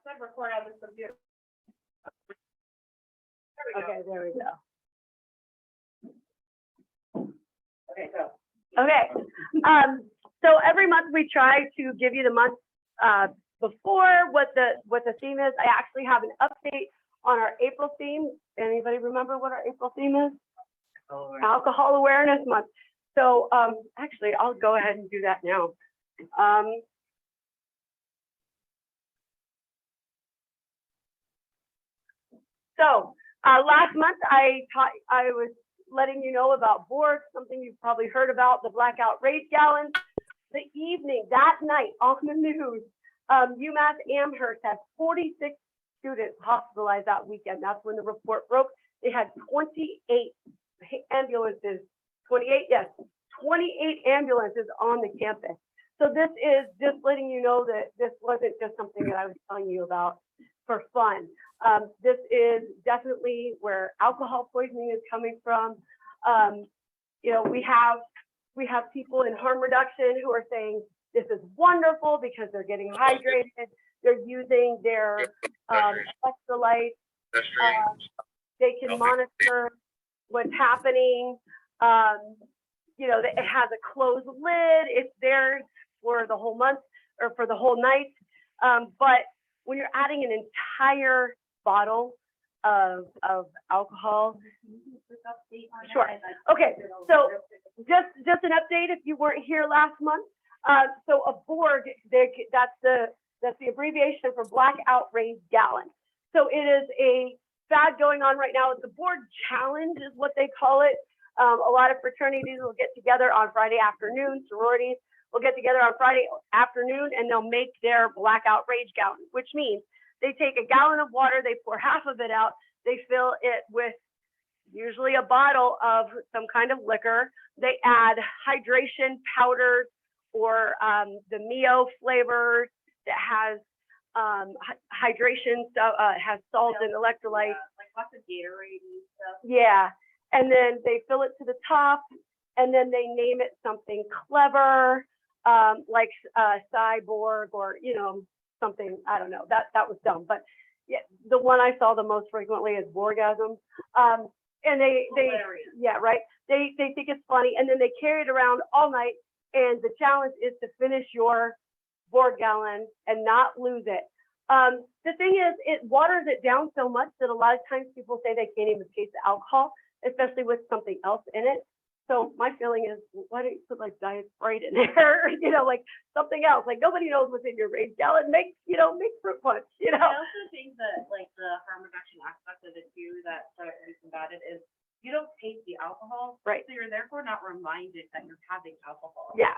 said record on this computer. Okay, there we go. Okay, go. Okay, so every month we try to give you the month before what the theme is. I actually have an update on our April theme. Anybody remember what our April theme is? Alcohol Awareness Month. So actually, I'll go ahead and do that now. So last month I was letting you know about boards, something you've probably heard about, the blackout rage gallons. The evening, that night, on the news, UMass Amherst had 46 students hospitalized that weekend. That's when the report broke. They had 28 ambulances, 28 ambulances on the campus. So this is just letting you know that this wasn't just something that I was telling you about for fun. This is definitely where alcohol poisoning is coming from. You know, we have people in harm reduction who are saying this is wonderful because they're getting hydrated. They're using their electrolytes. They can monitor what's happening. You know, it has a closed lid. It's there for the whole month or for the whole night. But when you're adding an entire bottle of alcohol, sure. Okay, so just an update if you weren't here last month. So a board, that's the abbreviation for blackout rage gallon. So it is a fad going on right now. It's a board challenge is what they call it. A lot of fraternities will get together on Friday afternoon, sororities will get together on Friday afternoon, and they'll make their blackout rage gallon, which means they take a gallon of water, they pour half of it out, they fill it with usually a bottle of some kind of liquor. They add hydration powders or the Mio flavors that has hydration stuff, has salt and electrolytes. Like lots of Gatorade and stuff. Yeah, and then they fill it to the top, and then they name it something clever, like cyborg or, you know, something, I don't know, that was dumb. But yeah, the one I saw the most frequently is Borgasm. And they yeah, right. They think it's funny, and then they carry it around all night. And the challenge is to finish your board gallon and not lose it. The thing is, it waters it down so much that a lot of times people say they can't even taste the alcohol, especially with something else in it. So my feeling is, why don't you put like Diet Sprite in there, you know, like something else? Like nobody knows what's in your rage gallon. Make fruit punch, you know. I also think that like the harm reduction aspect of it too, that about it is you don't taste the alcohol, right? So you're therefore not reminded that you're having alcohol. Yeah,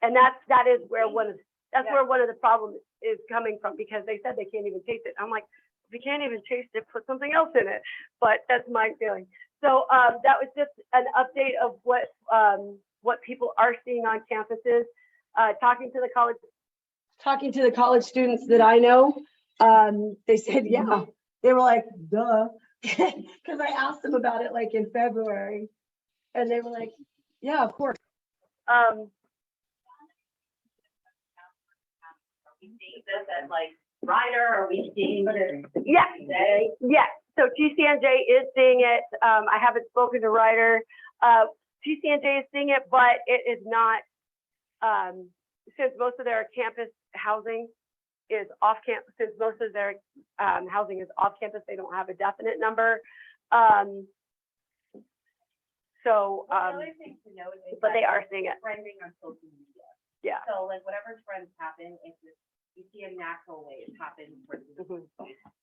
and that is where one of the problems is coming from, because they said they can't even taste it. I'm like, if you can't even taste it, put something else in it. But that's my feeling. So that was just an update of what people are seeing on campuses. Talking to the college students that I know, they said, yeah, they were like, duh, because I asked them about it like in February, and they were like, yeah, of course. We see this as like Ryder, or we seeing it? Yeah, yeah. So TCNJ is seeing it. I haven't spoken to Ryder. TCNJ is seeing it, but it is not, since most of their campus housing is off campus, since most of their housing is off campus, they don't have a definite number. The other thing to note is but they are seeing it. Trending on social media. Yeah. So like whatever trends happen, it's just, you see a natural wave happen.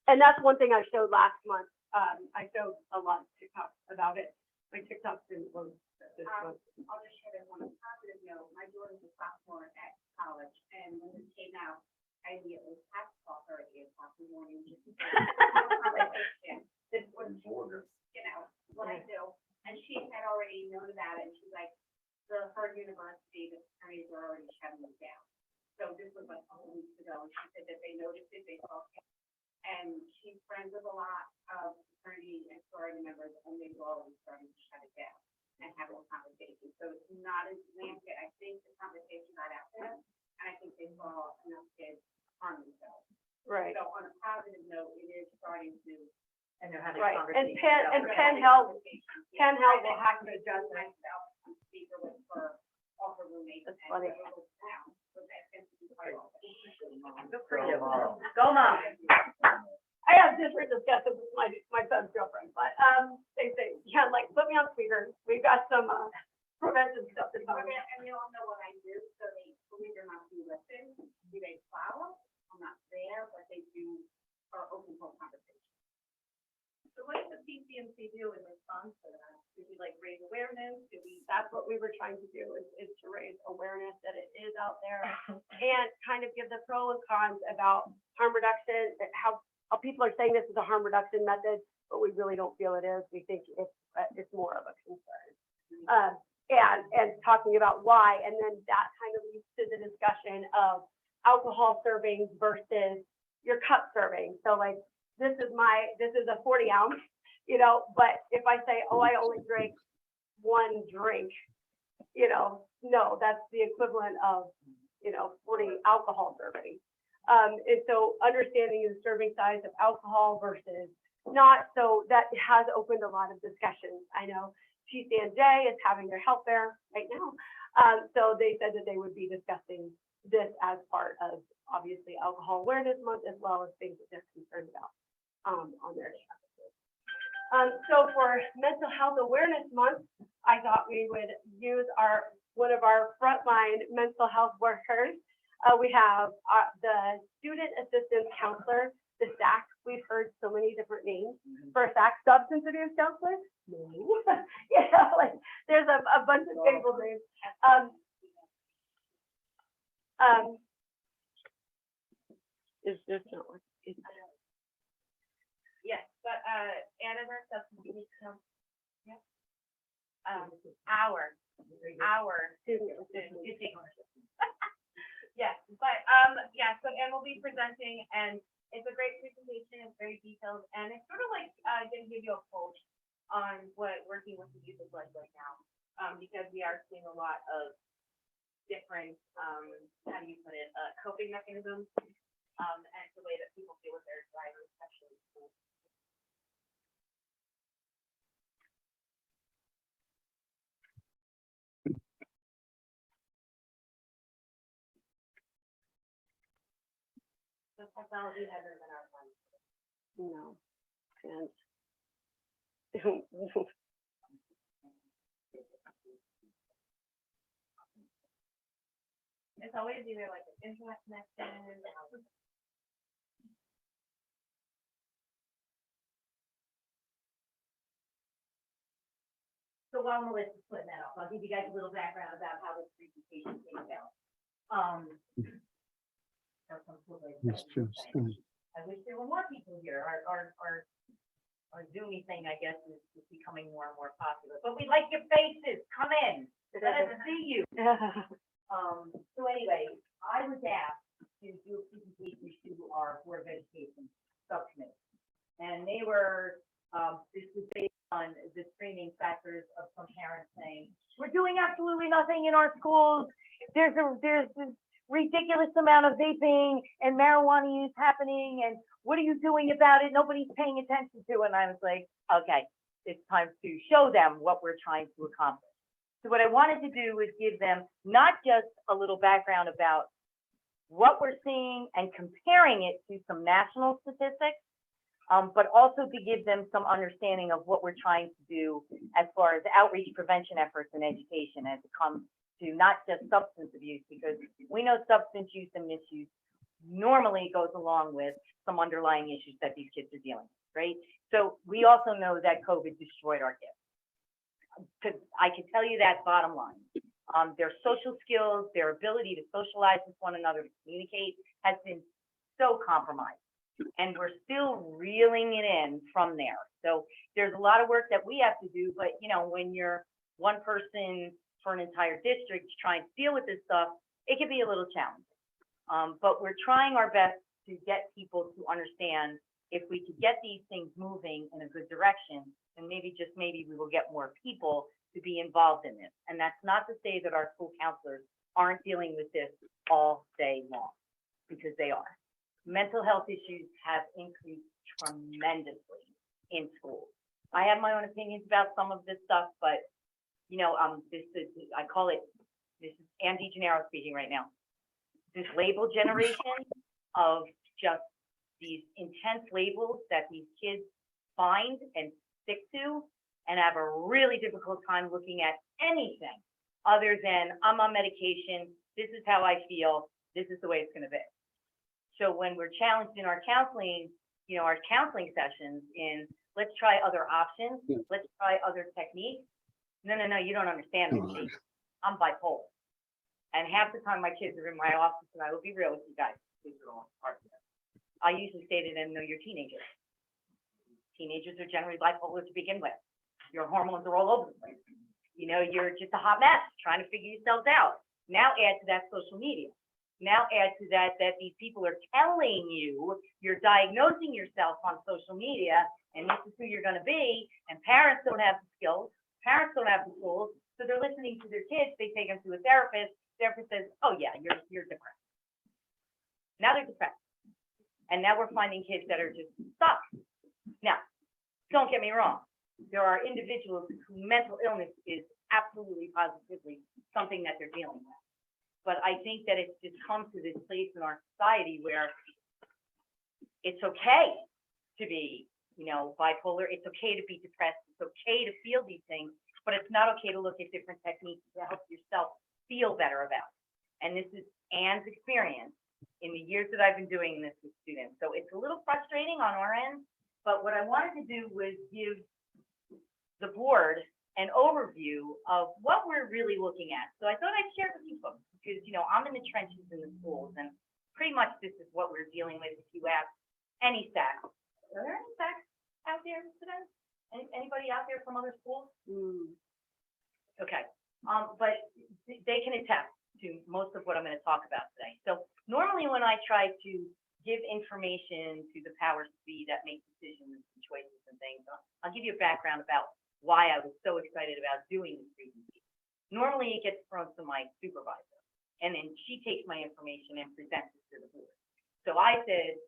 And that's one thing I showed last month. I showed a lot of TikToks about it. My TikToks didn't load this month. I'll just share this on a positive note. My daughter's a sophomore at college, and when this came out, I immediately had to call her at 8 o'clock in the morning. Just to this was, you know, what I do. And she had already known about it, and she's like, her university, the attorneys were already shutting it down. So this was like a couple weeks ago, and she said that they noticed it, they saw it. And she's friends with a lot of attorney and sorority members, and they were already starting to shut it down and have a conversation. So it's not as rampant. I think the conversation got out there, and I think they saw enough kids harm themselves. Right. So on a they're having Right, and conversations. Penn Health will have to adjust that. Speaker with her, all her roommates. That's and funny. it was down, so that tends to be quite often. Good for you. Go, Mom. I have different discussions with my son's girlfriend, but, they say, yeah, like, put me on speaker, we've got some, prevention stuff to talk about. And they all know what I do, so they believe it or not, do listen, do they follow? I'm not there, but they do, are open for conversation. So what does the PCMC do in response to that? Do we like raise awareness? Do we? That's what we were trying to do, is to raise awareness that it is out there and kind of give the pros and cons about harm reduction, how people are saying this is a harm reduction method, but we really don't feel it is. We think it's more of a concern. And talking about why, and then that kind of leads to the discussion of alcohol servings versus your cup serving. So like, this is a 40 ounce, you know, but if I say, oh, I only drink one drink, you know, no, that's the equivalent of, 40 alcohol servings. And so understanding the serving size of alcohol versus not, so that has opened a lot of discussions. I know PCMJ is having their health fair right now. So they said that they would be discussing this as part of obviously Alcohol Awareness Month, as well as things that they're concerned about on their campuses. So for Mental Health Awareness Month, I thought we would use one of our frontline mental health workers. We have the Student Assistance Counselor, the SAC. We've heard so many different names for a SAC. Substance Abuse Counselor? No. Like there's a bunch of fabled names. Is this not what? Yes, but Anna, our substance abuse counselor. Yep. Our student. Yes, but yeah, so Anne will be presenting, and it's a great presentation. It's very detailed, and it's sort of like going to give you a pulse on what working with the youth is like right now, because we are seeing a lot of different, how do you put it, coping mechanisms, and the way that people deal with their anxiety, especially in school. The technology hasn't been our friend. No. And It's always either like an internet connection. So while Melissa's putting that up, I'll give you guys a little background about how this presentation came about. I wish there were more people here. Our Zoomy thing, I guess, is becoming more and more popular. But we like your faces. Come in. Let us see you. So anyway, I was asked to do a presentation to our Board of Education subcommittee. And they were, this was based on the screening factors of some parents saying, we're doing absolutely nothing in our schools. There's this ridiculous amount of vaping and marijuana use happening, and what are you doing about it? Nobody's paying attention to it. And I was like, okay, it's time to show them what we're trying to accomplish. So what I wanted to do was give them not just a little background about what we're seeing and comparing it to some national statistics, but also to give them some understanding of what we're trying to do as far as outreach, prevention efforts, and education as it comes to not just substance abuse, because we know substance use and misuse normally goes along with some underlying issues that these kids are dealing with, right? So we also know that COVID destroyed our kids. Because I can tell you that bottom line. Their social skills, their ability to socialize with one another, to communicate, has been so compromised. And we're still reeling it in from there. So there's a lot of work that we have to do, but when you're one person for an entire district trying to deal with this stuff, it can be a little challenging. But we're trying our best to get people to understand if we could get these things moving in a good direction, and maybe we will get more people to be involved in this. And that's not to say that our school counselors aren't dealing with this all day long, because they are. Mental health issues have increased tremendously in schools. I have my own opinions about some of this stuff, but, you know, this is, I call it, this is Andy Gennaro speaking right now. This label generation of just these intense labels that these kids find and stick to and have a really difficult time looking at anything other than I'm on medication, this is how I feel, this is the way it's gonna be. So when we're challenged in our counseling, you know, our counseling sessions in, let's try other options, let's try other techniques. No, you don't understand me. I'm bipolar. And half the time my kids are in my office, and I will be real with you guys, these are all parts of it. I usually say to them, no, you're teenagers. Teenagers are generally bipolar to begin with. Your hormones are all over the place. You know, you're just a hot mess trying to figure yourselves out. Now add to that social media. Now add to that these people are telling you, you're diagnosing yourself on social media, and this is who you're gonna be, and parents don't have the skills, parents don't have the tools, so they're listening to their kids, they take them to a therapist says, oh yeah, you're depressed. Now they're depressed. And now we're finding kids that are just stuck. Now, don't get me wrong, there are individuals whose mental illness is absolutely positively something that they're dealing with. But I think that it's just come to this place in our society where it's okay to be, you know, bipolar. It's okay to be depressed. It's okay to feel these things, but it's not okay to look at different techniques to help yourself feel better about it. And this is Anne's experience in the years that I've been doing this with students. So it's a little frustrating on our end, but what I wanted to do was give the board an overview of what we're really looking at. So I thought I'd share with you folks, because, you know, I'm in the trenches in the schools, and pretty much this is what we're dealing with if you ask any staff. Are there any staff out there today? Anybody out there from other schools? Okay, but they can attest to most of what I'm gonna talk about today. So normally when I try to give information to the powers to be that make decisions and choices and things, I'll give you a background about why I was so excited about doing this presentation. Normally it gets thrown to my supervisor, and then she takes my information and presents it to the board. So I said,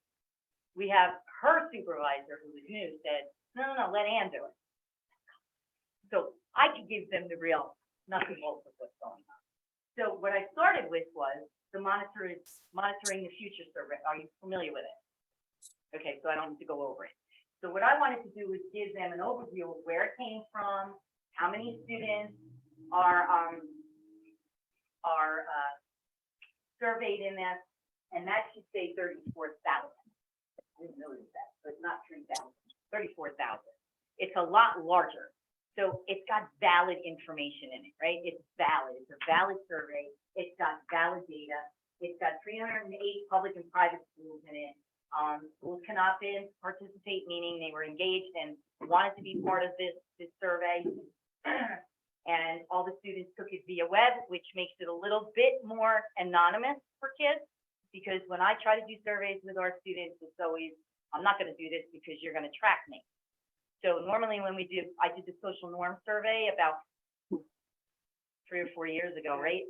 we have her supervisor, who was new, said, no, let Ann do it. So I could give them the real nuts and bolts of what's going on. So what I started with was the monitoring the future survey. Are you familiar with it? Okay, so I don't need to go over it. So what I wanted to do was give them an overview of where it came from, how many students are surveyed in this, and that should say 34,000. I didn't notice that, but not 3,000, 34,000. It's a lot larger. So it's got valid information in it, right? It's valid. It's a valid survey. It's got valid data. It's got 308 public and private schools in it. Schools can opt in, participate, meaning they were engaged and wanted to be part of this survey. And all the students took it via web, which makes it a little bit more anonymous for kids, because when I try to do surveys with our students, it's always, I'm not gonna do this because you're gonna track me. So normally when I did the social norm survey about 3 or 4 years ago, right?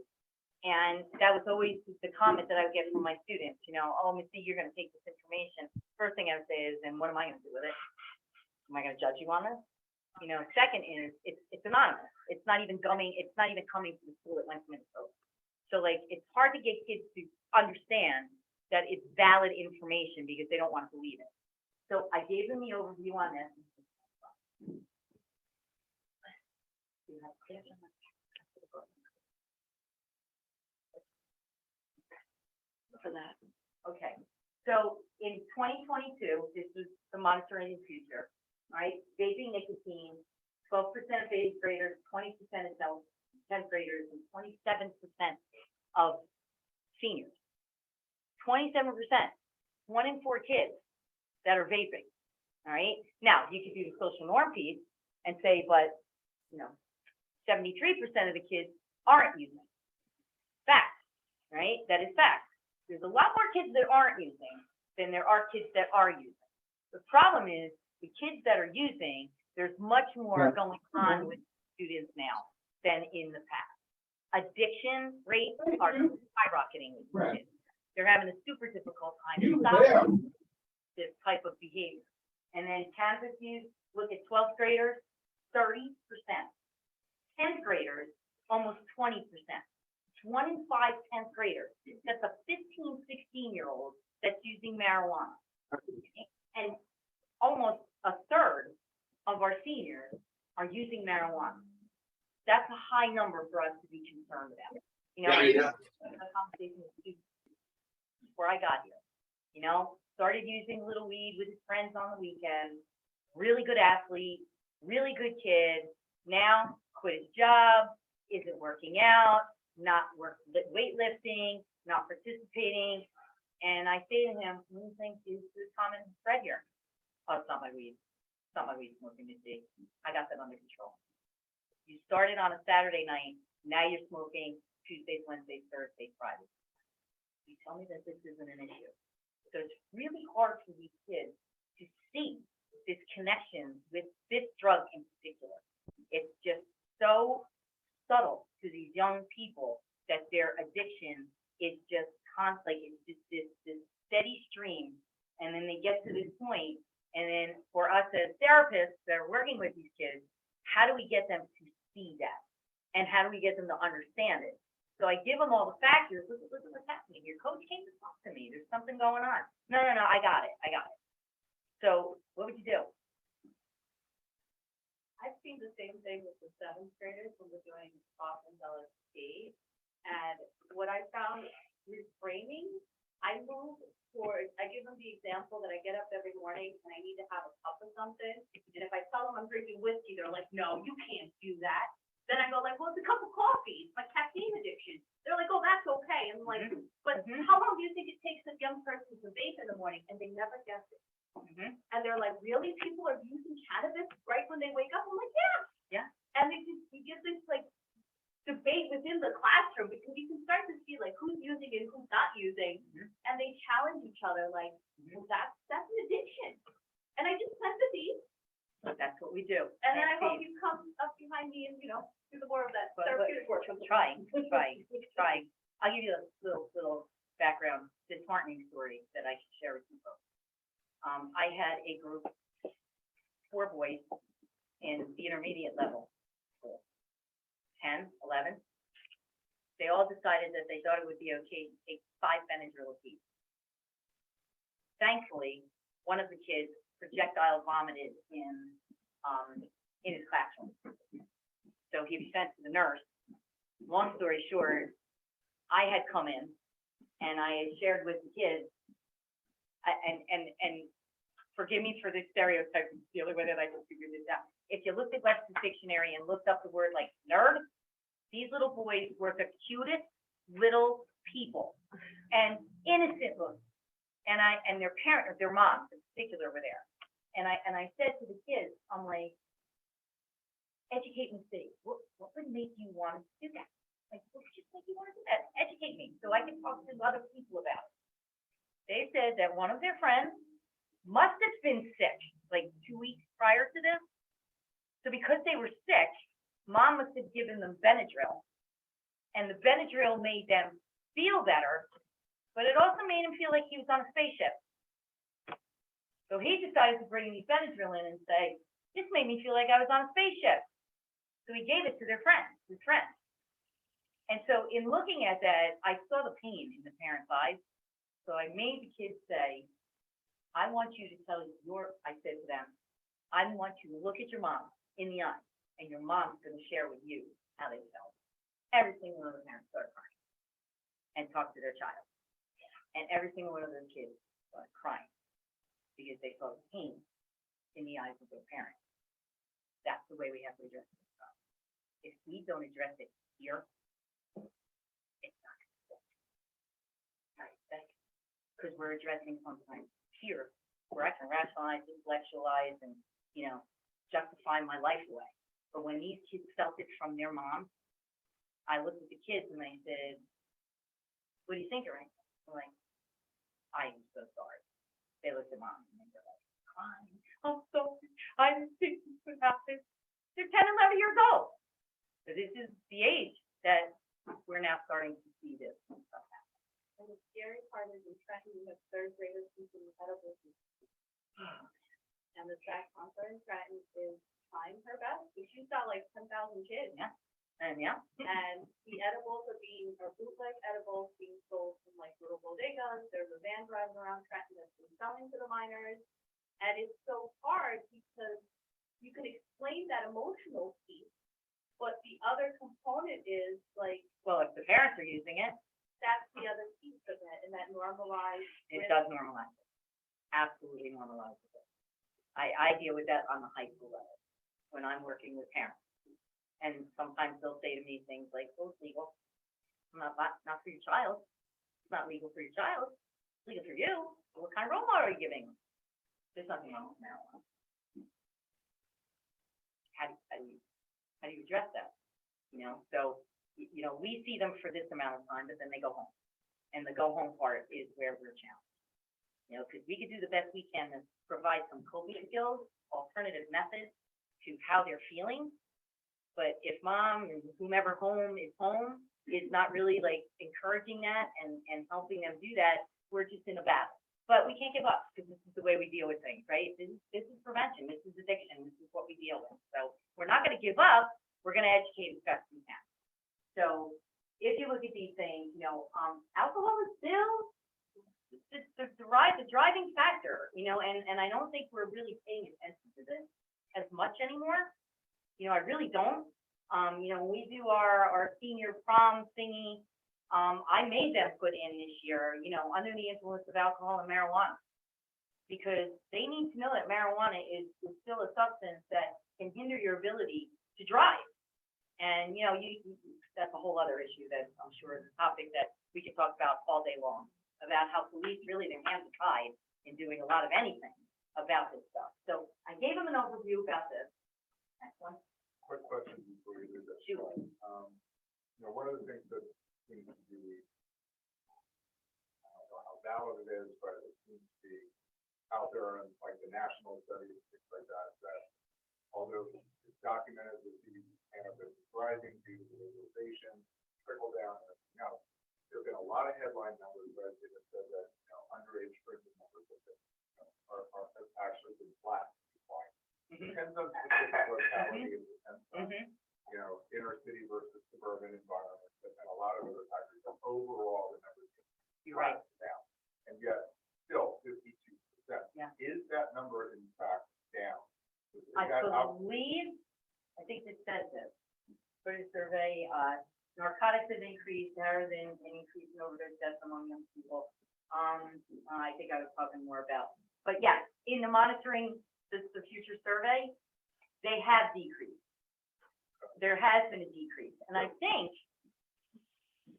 And that was always the comment that I would get from my students, you know, oh, Missy, you're gonna take this information. First thing I would say is, and what am I gonna do with it? Am I gonna judge you on this? You know, second is, it's anonymous. It's not even coming from the school that went to Minnesota. So like, it's hard to get kids to understand that it's valid information because they don't want to believe it. So I gave them the overview on this. For that. Okay, so in 2022, this was the monitoring future, right? Vaping nicotine, 12% of 8th graders, 20% of 10th graders, and 27% of seniors. 27%, 1 in 4 kids that are vaping, all right? Now, you could do the social norm piece and say, but, you know, 73% of the kids aren't using. Fact, right? That is fact. There's a lot more kids that aren't using than there are kids that are using. The problem is the kids that are using, there's much more going on with students now than in the past. Addiction rates are skyrocketing with kids. They're having a super difficult time stopping this type of behavior. And then cannabis use, look at 12th graders, 30%. 10th graders, almost 20%. It's 1 in 5 10th graders. That's a 15, 16-year-old that's using marijuana. And almost a third of our seniors are using marijuana. That's a high number for us to be concerned about. You know, Yeah. a conversation with students before I got here. You know, started using little weed with his friends on the weekend. Really good athlete, really good kid. Now quit his job, isn't working out, not weightlifting, not participating. And I say to him, what do you think is the common thread here? Oh, it's not my weed. It's not my weed smoking, you see. I got that under control. You started on a Saturday night, now you're smoking Tuesdays, Wednesdays, Thursdays, Fridays. You tell me that this isn't an issue. So it's really hard for these kids to see this connection with this drug in particular. It's just so subtle to these young people that their addiction is just constant, it's just this steady stream. And then they get to this point, and then for us as therapists that are working with these kids, how do we get them to see that? And how do we get them to understand it? So I give them all the factors. Look at what's happening. Your coach came to talk to me. There's something going on. No, I got it. So what would you do? I've seen the same thing with the 7th graders when we're doing Boston's LSD. And what I found reframing, I give them the example that I get up every morning and I need to have a cup of something. And if I tell them I'm drinking whiskey, they're like, no, you can't do that. Then I go like, well, it's a cup of coffee. It's my caffeine addiction. They're like, oh, that's okay. And I'm like, but how long do you think it takes a young person to vape in the morning? And they never guess it. And they're like, really? People are using cannabis right when they wake up? I'm like, yeah. And you get this like debate within the classroom because you can start to see like who's using it, who's not using, and they challenge each other like, well, that's an addiction. And I just empathy. That's what we do. And then I hope you come up behind me and, do the more of that therapeutic work. Trying. I'll give you a little background, disheartening story that I can share with you folks. I had a group, 4 boys in the intermediate level school, 10, 11. They all decided that they thought it would be okay to take 5 Benadryl apiece. Thankfully, one of the kids projectile vomited in his classroom. So he was sent to the nurse. Long story short, I had come in and I shared with the kids, and forgive me for this stereotype, it's the only way that I can figure this out. If you looked at Webster's dictionary and looked up the word like nerd, these little boys were the cutest little people and innocent looking. And their parent, or their moms in particular, were there. And I said to the kids, I'm like, educate me, Steve. What would make you want to do that? Like, what would just make you want to do that? Educate me so I can talk to other people about it. They said that one of their friends must have been sick like 2 weeks prior to this. So because they were sick, mom must have given them Benadryl. And the Benadryl made them feel better, but it also made him feel like he was on a spaceship. So he decided to bring the Benadryl in and say, this made me feel like I was on a spaceship. So he gave it to his friends. And so in looking at that, I saw the pain in the parents' eyes. So I made the kids say, I want you to tell I said to them, I want you to look at your mom in the eye, and your mom's going to share with you how they felt. Every single one of the parents started crying and talked to their child. And every single one of those kids started crying because they saw the pain in the eyes of their parents. That's the way we have to address this problem. If we don't address it here, it's not going to work. Right? Because we're addressing sometimes here where I can rationalize, intellectualize, and, justify my life away. But when these kids felt it from their mom, I looked at the kids and I said, what do you think, Aaron? I'm like, I am so sorry. They looked at mom and they're like, crying. I'm sorry. I didn't think this would happen. They're 10, 11 years old. So this is the age that we're now starting to see this stuff happen. And the scary part is in tracking with 3rd graders using edibles. and the track sponsor in Trenton is trying her best, because she's got like 10,000 kids. Yeah. And yeah, And the edibles are bootleg edibles being sold from like little bodegas. There's a van driving around Trenton that's been selling to the minors. And it's so hard because you can explain that emotional piece, but the other component is like, well, if the parents are using it, that's the other piece of it, and that normalized. it does normalize it. Absolutely normalize it. I deal with that on the high school level when I'm working with parents. And sometimes they'll say to me things like, oh, it's legal. Not for your child. It's not legal for your child. It's legal for you. So what kind of role model are you giving them? There's nothing wrong with marijuana. How do you address that? You know, so, you know, we see them for this amount of time, but then they go home. And the go home part is where we're challenged. You know, because we could do the best we can to provide some coping skills, alternative methods to how they're feeling. But if mom and whomever home is not really like encouraging that and helping them do that, we're just in a battle. But we can't give up because this is the way we deal with things, right? This is prevention. This is addiction. This is what we deal with. So we're not going to give up. We're going to educate as best we can. So if you look at these things, you know, alcohol is still the driving factor, you know, and I don't think we're really paying attention to this as much anymore. You know, I really don't. You know, when we do our senior prom thingy, I made them put in this year, you know, under the influence of alcohol and marijuana. Because they need to know that marijuana is still a substance that can hinder your ability to drive. And, you know, that's a whole other issue that I'm sure is a topic that we could talk about all day long, about how police really, their hands are tied in doing a lot of anything about this stuff. So I gave them an overview about this. Next one. Quick question before you do that. Sure. You know, one of the things that seems to be, I don't know how valid it is, but it seems to be out there in like the national studies, things like that, that although it's documented that these cannabis is rising due to legalization, trickle down, and everything else, there have been a lot of headline numbers that have said that, you know, underage drinking numbers have been, have actually been flat. Depends on specific locality, it depends on, you know, inner city versus suburban environments, and a lot of other factors, but overall, the numbers You're right. down. And yet, still 52%. Yeah. Is that number in fact down? Is I that out? believe, I think it says this, for the survey, narcotics have increased, there has been an increase in overdose deaths among young people. I think I was talking more about, but yes, in the monitoring, the future survey, they have decreased. There has been a decrease, and I think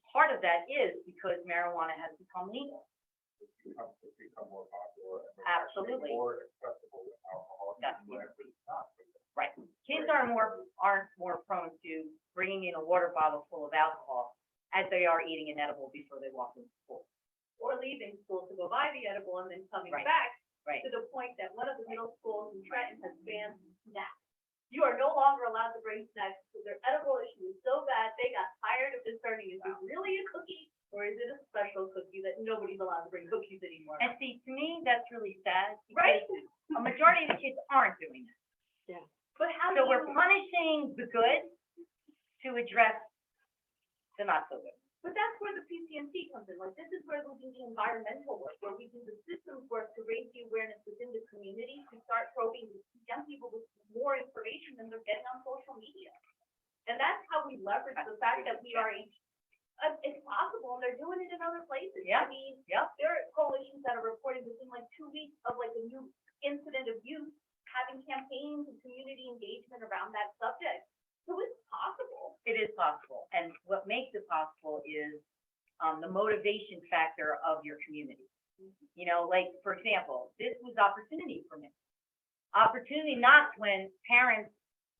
part of that is because marijuana has become legal. It's become more popular. And Absolutely. More acceptable than alcohol. That's even if it's not. Right. Kids aren't more prone to bringing in a water bottle full of alcohol as they are eating an edible before they walk into school. Or leaving school to go buy the edible and then coming Right. back. Right. To the point that one of the middle schools in Trenton has banned snacks. You are no longer allowed to bring snacks because their edible issue is so bad, they got tired of discerning, is it really a cookie or is it a special cookie that nobody's allowed to bring cookies anymore? And see, to me, that's really sad Right? because a majority of the kids aren't doing that. But how So do we're you, punishing the good to address the not so good. but that's where the PCMC comes in, like, this is where we do the environmental work, where we do the systems work to raise the awareness within the community, to start probing young people with more information than they're getting on social media. And that's how we leverage the fact that we are it's possible, and they're doing it in other places. Yeah. I mean, Yeah. there are coalitions that are reporting within like 2 weeks of like a new incident of youth having campaigns and community engagement around that subject. So it's possible. It is possible. And what makes it possible is the motivation factor of your community. You know, like, for example, this was opportunity for me. Opportunity knocks when parents,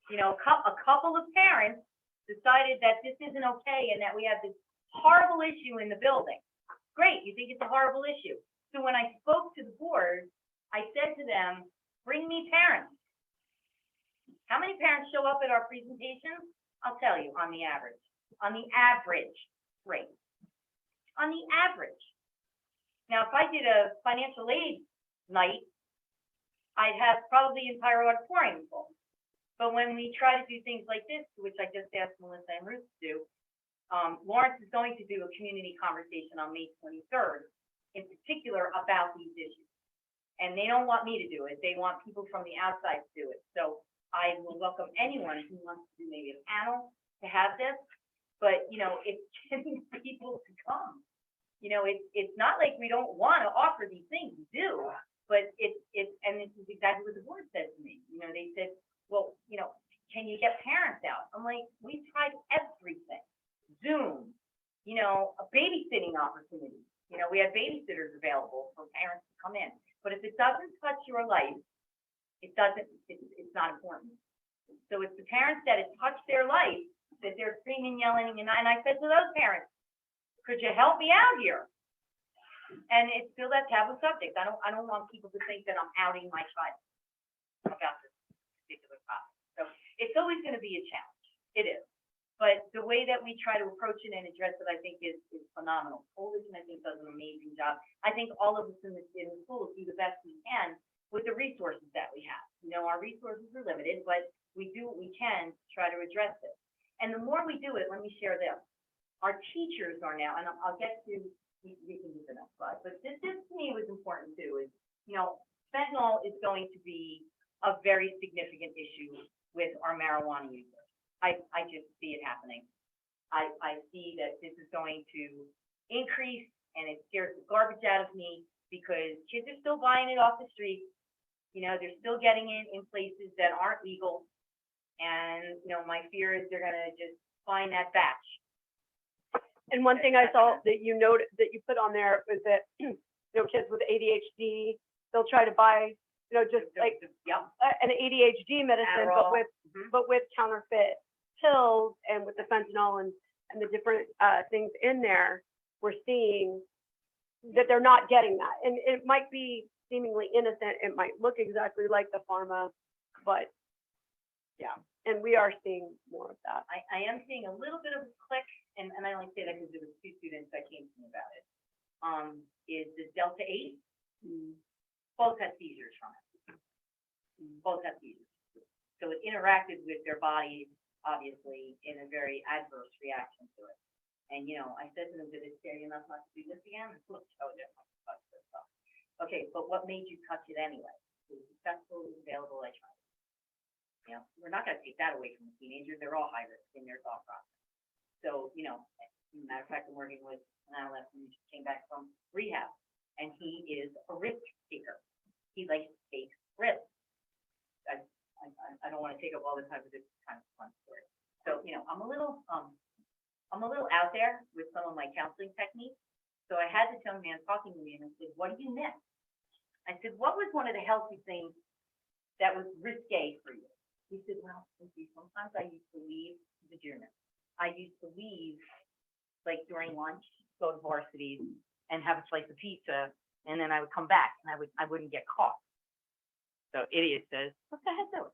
you know, a couple of parents decided that this isn't okay and that we have this horrible issue in the building. Great, you think it's a horrible issue. So when I spoke to the board, I said to them, bring me parents. How many parents show up at our presentations? I'll tell you, on the average, 3. On the average. Now, if I did a financial aid night, I'd have probably the entire auditorium full. But when we try to do things like this, which I just asked Melissa and Ruth to do, Lawrence is going to do a community conversation on May 23rd, in particular about these issues. And they don't want me to do it, they want people from the outside to do it. So I will welcome anyone who wants to do maybe a panel to have this, but, you know, it's getting people to come. You know, it's not like we don't want to offer these things, we do, but and this is exactly what the board said to me. You know, they said, well, you know, can you get parents out? I'm like, we tried everything. Zoom, you know, a babysitting opportunity. You know, we have babysitters available for parents to come in. But if it doesn't touch your life, it's not important. So it's the parents that it touched their life, that they're screaming, yelling, and I said to those parents, could you help me out here? And it's still that taboo subject. I don't want people to think that I'm outing my child about this particular topic. So it's always going to be a challenge. It is. But the way that we try to approach it and address it, I think is phenomenal. Coalition, I think, does an amazing job. I think all of us in the schools do the best we can with the resources that we have. You know, our resources are limited, but we do what we can to try to address it. And the more we do it, let me share this. Our teachers are now, and I'll get to, we can do the next slide, but this to me was important too, is, you know, fentanyl is going to be a very significant issue with our marijuana users. I just see it happening. I see that this is going to increase, and it scares the garbage out of me because kids are still buying it off the street. You know, they're still getting it in places that aren't legal. And, you know, my fear is they're gonna just find that batch. And one thing I saw that you noted, that you put on there was that, you know, kids with ADHD, they'll try to buy, you know, just like Yep. an ADHD medicine, Adderall. but with counterfeit pills and with the fentanyl and the different things in there, we're seeing that they're not getting that. And it might be seemingly innocent, it might look exactly like the pharma, but yeah, and we are seeing more of that. I am seeing a little bit of a click, and I only say that because there was 2 students that came to me about it. Is the Delta 8, both had seizures from it. Both had seizures. So it interacted with their bodies, obviously, in a very adverse reaction to it. And, you know, I said to them, did it scare you enough not to do this again? And look, oh, yeah, touch this stuff. Okay, but what made you touch it anyway? It was accessible, it was available, I tried it. You know, we're not gonna take that away from the teenagers, they're all high risk in their thought process. So, you know, as a matter of fact, I'm working with an adolescent who just came back from rehab, and he is a risk taker. He likes to take risks. I don't want to take up all the time with this kind of fun story. So, you know, I'm a little out there with some of my counseling techniques. So I had this young man talking to me, and I said, what do you miss? I said, what was one of the healthy things that was risque for you? He said, well, sometimes I used to leave the gym. I used to leave, like during lunch, go to varsity and have a slice of pizza, and then I would come back and I wouldn't get caught. So idiot says, what the heck, do it?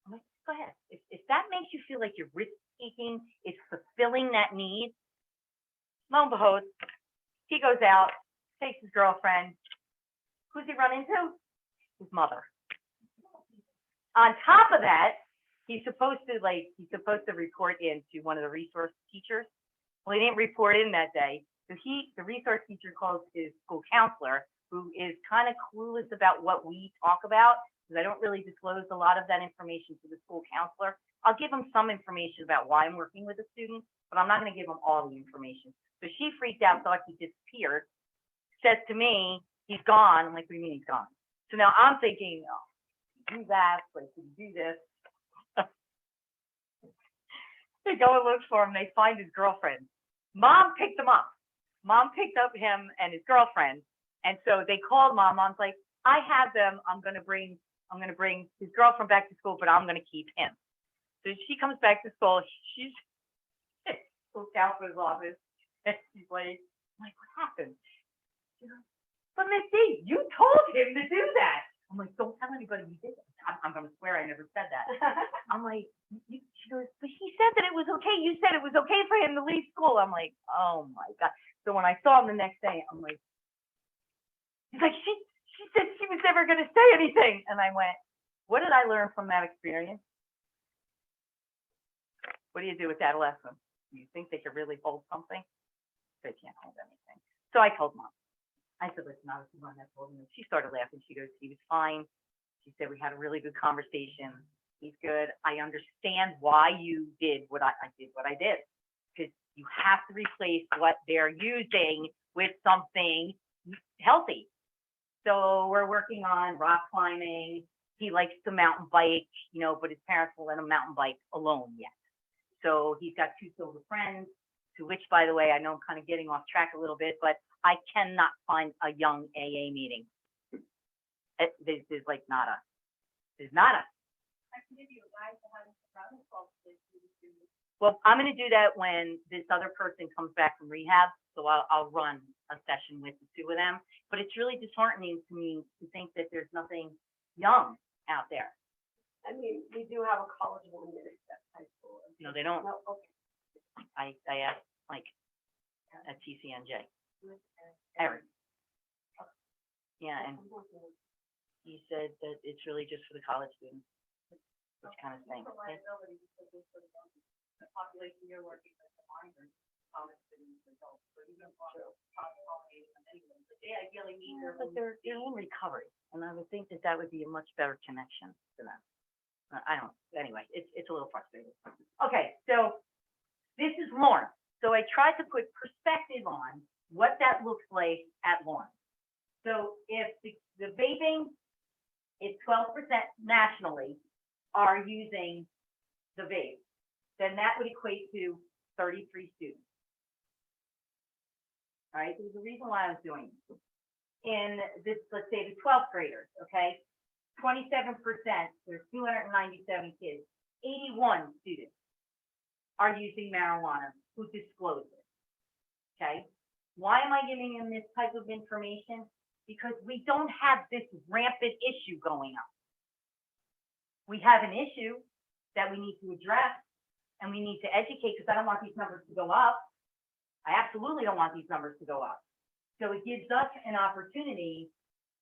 I'm like, go ahead. If that makes you feel like you're risk taking, it's fulfilling that need. Lo and behold, he goes out, takes his girlfriend. Who's he run into? His mother. On top of that, he's supposed to report in to one of the resource teachers. Well, he didn't report in that day. So the resource teacher calls his school counselor, who is kind of clueless about what we talk about, because I don't really disclose a lot of that information to the school counselor. I'll give him some information about why I'm working with a student, but I'm not going to give him all the information. So she freaked out, thought he disappeared, says to me, he's gone. I'm like, what do you mean he's gone? So now I'm thinking, oh, do that, like, do this. They go and look for him, they find his girlfriend. Mom picked him up. Mom picked up him and his girlfriend. And so they called mom. Mom's like, I have them. I'm gonna bring his girlfriend back to school, but I'm gonna keep him. So she comes back to school, she's school counselor's office, and she's like, what happened? She goes, but Miss D, you told him to do that. I'm like, don't tell anybody you did it. I'm gonna swear I never said that. I'm like, she goes, but he said that it was okay. You said it was okay for him to leave school. I'm like, oh my God. So when I saw him the next day, I'm like, he's like, she said she was never going to say anything. And I went, what did I learn from that experience? What do you do with adolescents? Do you think they could really hold something? They can't hold anything. So I told Mom. I said, listen, I was the one that told him. She started laughing. She goes, he was fine. She said, we had a really good conversation. He's good. I understand why you did what I did. Because you have to replace what they're using with something healthy. So we're working on rock climbing. He likes to mountain bike, you know, but his parents won't let him mountain bike alone yet. So he's got 2 silver friends, to which, by the way, I know I'm kind of getting off track a little bit, but I cannot find a young AA meeting. There's like nada. There's nada. I can give you a guide to how to run a 12-day meeting. Well, I'm going to do that when this other person comes back from rehab. So I'll run a session with the 2 of them. But it's really disheartening to me to think that there's nothing young out there. I mean, we do have a college one that accepts high school. No, they don't. No, okay. I asked Mike at TCNJ. Eric. Yeah, and he said that it's really just for the college students, which kind of thing. It's a liability because it's for the population you're working with, the minors, college students, adults, so you don't want to populate them anyway, but they ideally need their. But they're in recovery, and I would think that that would be a much better connection to them. I don't, anyway, it's a little frustrating. Okay, so this is Lawrence. So I tried to put perspective on what that looks like at Lawrence. So if the vaping is 12% nationally are using the vape, then that would equate to 33 students. All right, there's a reason why I was doing this. In this, let's say the 12th graders, okay, 27%, there's 297 kids, 81 students are using marijuana who disclose it, okay? Why am I giving them this type of information? Because we don't have this rampant issue going on. We have an issue that we need to address and we need to educate, because I don't want these numbers to go up. I absolutely don't want these numbers to go up. So it gives us an opportunity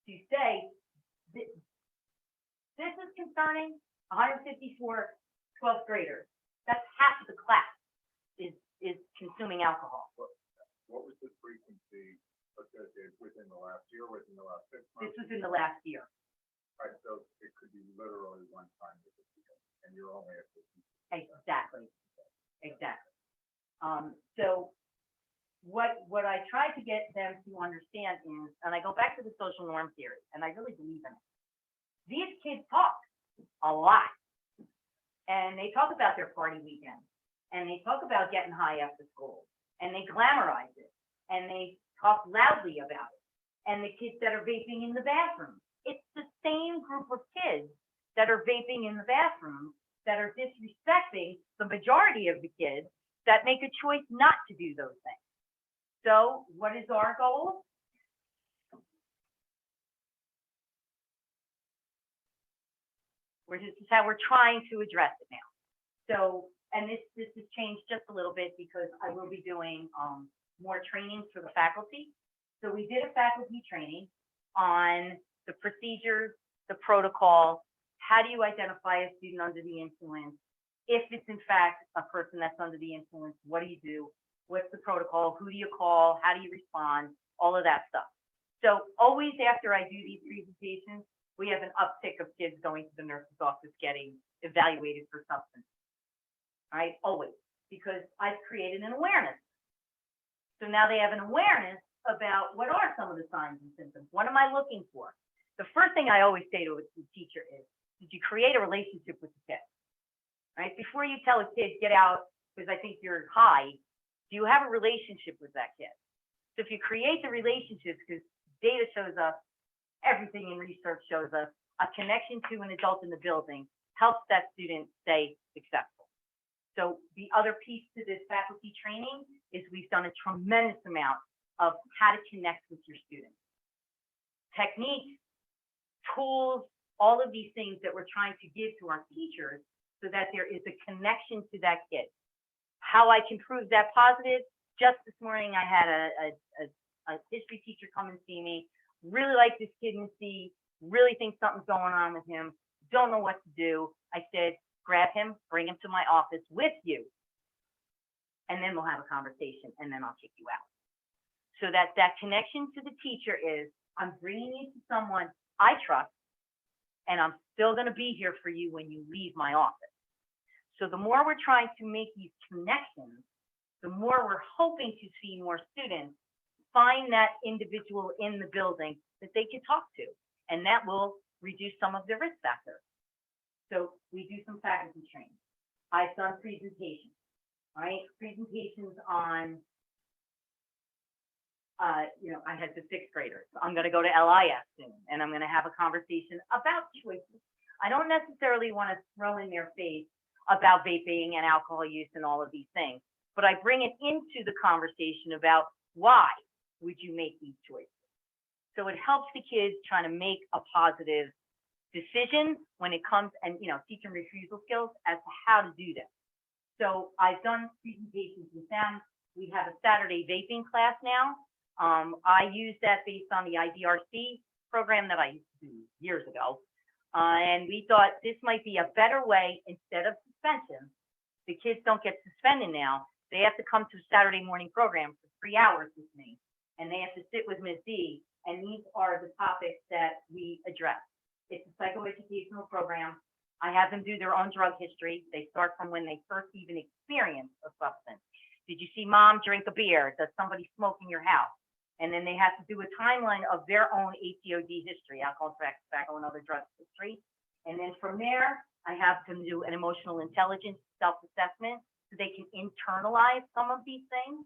to say, this is concerning 154 12th graders. That's half of the class is consuming alcohol. What was the frequency associated within the last year, within the last 6 months? This was in the last year. Right, so it could be literally one time, and you're only at 50. Exactly. So what I try to get them to understand is, and I go back to the social norm theory, and I really believe in it. These kids talk a lot, and they talk about their party weekend, and they talk about getting high after school, and they glamorize it, and they talk loudly about it. And the kids that are vaping in the bathroom, it's the same group of kids that are vaping in the bathroom that are disrespecting the majority of the kids that make a choice not to do those things. So what is our goal? This is how we're trying to address it now. So, and this has changed just a little bit because I will be doing more trainings for the faculty. So we did a faculty training on the procedures, the protocol, how do you identify a student under the influence? If it's in fact a person that's under the influence, what do you do? What's the protocol? Who do you call? How do you respond? All of that stuff. So always after I do these presentations, we have an uptick of kids going to the nurse's office getting evaluated for substance. All right, always, because I've created an awareness. So now they have an awareness about what are some of the signs and symptoms. What am I looking for? The first thing I always say to the teacher is, did you create a relationship with the kid? Right? Before you tell a kid, get out because I think you're high, do you have a relationship with that kid? So if you create the relationships, because data shows us, everything in research shows us, a connection to an adult in the building helps that student stay successful. So the other piece to this faculty training is we've done a tremendous amount of how to connect with your students. Techniques, tools, all of these things that we're trying to give to our teachers so that there is a connection to that kid. How I can prove that positive, just this morning I had a history teacher come and see me. really like this kid in C, really think something's going on with him, don't know what to do. I said, grab him, bring him to my office with you, and then we'll have a conversation, and then I'll kick you out. So that connection to the teacher is, I'm bringing you to someone I trust, and I'm still going to be here for you when you leave my office. So the more we're trying to make these connections, the more we're hoping to see more students find that individual in the building that they can talk to, and that will reduce some of the risk factors. So we do some faculty training. I've done presentations, right? Presentations on, I had the sixth graders. I'm going to go to LIS soon, and I'm going to have a conversation about choices. I don't necessarily want to throw in their face about vaping and alcohol use and all of these things, but I bring it into the conversation about why would you make these choices. So it helps the kids trying to make a positive decision when it comes, and teach them refusal skills as to how to do this. So I've done presentations with them. We have a Saturday vaping class now. I use that based on the IDRC program that I used to do years ago. And we thought this might be a better way, instead of suspension. The kids don't get suspended now. They have to come to a Saturday morning program for 3 hours with me, and they have to sit with Ms. D, and these are the topics that we address. It's a psychoeducational program. I have them do their own drug history. They start from when they first even experience a substance. Did you see mom drink a beer? Does somebody smoke in your house? And then they have to do a timeline of their own ATOD history, alcohol, tobacco, and other drugs history. And then from there, I have them do an emotional intelligence self-assessment so they can internalize some of these things.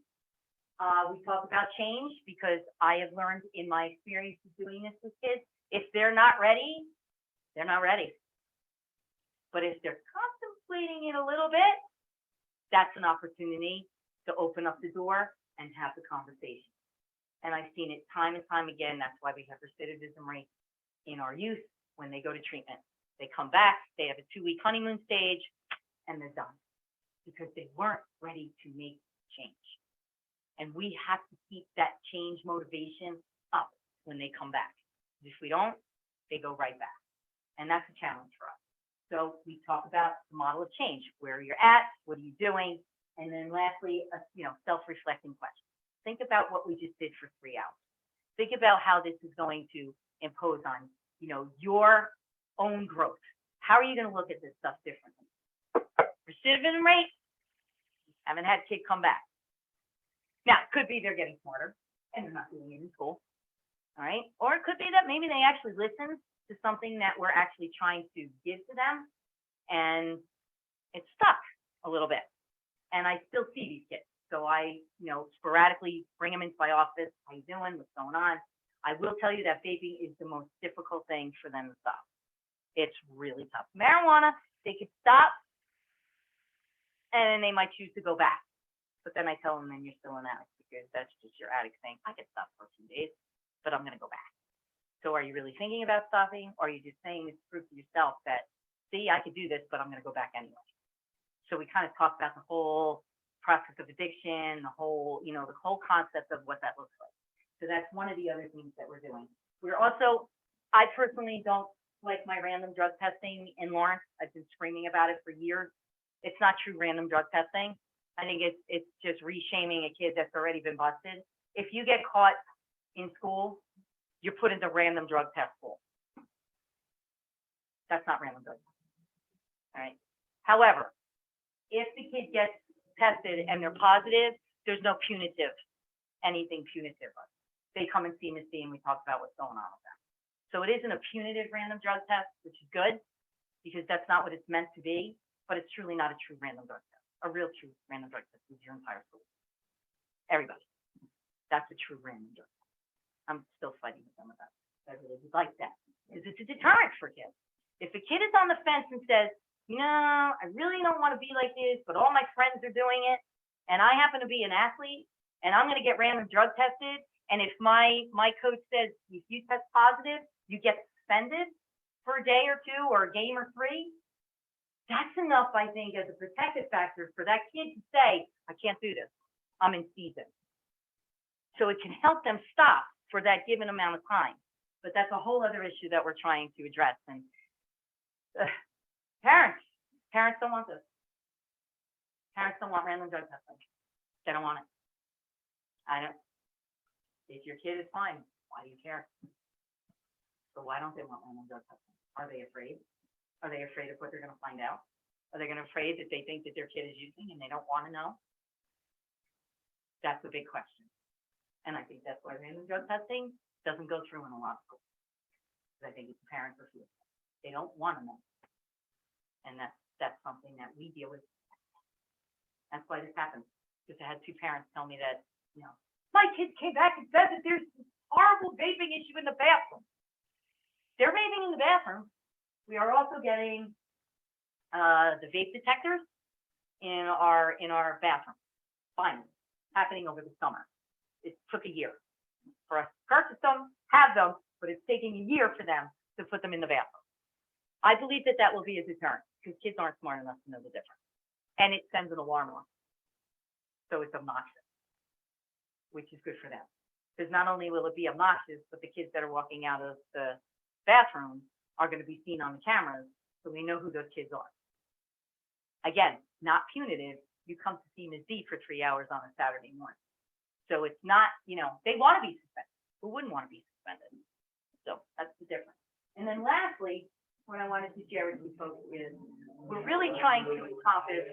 We talk about change, because I have learned in my experience of doing this with kids, if they're not ready, they're not ready. But if they're contemplating it a little bit, that's an opportunity to open up the door and have the conversation. And I've seen it time and time again. That's why we have recidivism rates in our youth when they go to treatment. They come back, they have a 2-week honeymoon stage, and they're done because they weren't ready to make change. And we have to keep that change motivation up when they come back. If we don't, they go right back. And that's a challenge for us. So we talk about the model of change, where you're at, what are you doing? And then lastly, self-reflecting questions. Think about what we just did for 3 hours. Think about how this is going to impose on, your own growth. How are you going to look at this stuff differently? Recidivism rate, haven't had a kid come back. Now, it could be they're getting smarter and they're not doing it in school. All right. Or it could be that maybe they actually listen to something that we're actually trying to give to them, and it's stuck a little bit. And I still see these kids. So I, sporadically bring them into my office. How you doing? What's going on? I will tell you that vaping is the most difficult thing for them to stop. It's really tough. Marijuana, they could stop, and then they might choose to go back. But then I tell them, then you're still an addict, because that's just your addict saying, I could stop for a few days, but I'm going to go back. So are you really thinking about stopping, or are you just saying this proof to yourself that, see, I could do this, but I'm going to go back anyway? So we kind of talk about the whole process of addiction, the whole concept of what that looks like. So that's one of the other things that we're doing. We're also, I personally don't like my random drug testing in Lawrence. I've been screaming about it for years. It's not true random drug testing. I think it's just reshaming a kid that's already been busted. If you get caught in school, you're put into random drug test pool. That's not random drug testing. All right. However, if the kid gets tested and they're positive, there's no anything punitive. They come and see Ms. D and we talk about what's going on with them. So it isn't a punitive random drug test, which is good, because that's not what it's meant to be, but it's truly not a true random drug test. A real true random drug test is your entire school. Everybody. That's a true random drug test. I'm still fighting with them about it. I really would like that, because it's a deterrent for kids. If a kid is on the fence and says, I really don't want to be like this, but all my friends are doing it, and I happen to be an athlete, and I'm going to get random drug tested, and if my coach says, if you test positive, you get suspended for a day or two, or a game or 3, that's enough, I think, as a protective factor for that kid to say, I can't do this. I'm in season. So it can help them stop for that given amount of time. But that's a whole other issue that we're trying to address. And parents don't want this. Parents don't want random drug testing. They don't want it. If your kid is fine, why do you care? So why don't they want random drug testing? Are they afraid? Are they afraid of what they're going to find out? Are they going to afraid that they think that their kid is using and they don't want to know? That's a big question. And I think that's why random drug testing doesn't go through in a lot of schools. Because I think it's parents are fearful. They don't want to know. And that's something that we deal with. That's why this happens. Because I had two parents tell me that, my kids came back and said that there's this horrible vaping issue in the bathroom. They're vaping in the bathroom. We are also getting the vape detectors in our bathroom. Finally, happening over the summer. It took a year for us to purchase them, have them, but it's taking a year for them to put them in the bathroom. I believe that will be a deterrent because kids aren't smart enough to know the difference. And it sends an alarm off. So it's obnoxious, which is good for them. Because not only will it be obnoxious, but the kids that are walking out of the bathroom are going to be seen on the cameras, so we know who those kids are. Again, not punitive. You come to see Ms. D for 3 hours on a Saturday morning. So it's not, they want to be suspended. Who wouldn't want to be suspended? So that's the difference. And then lastly, what I wanted to share with you folks is we're really trying to encompass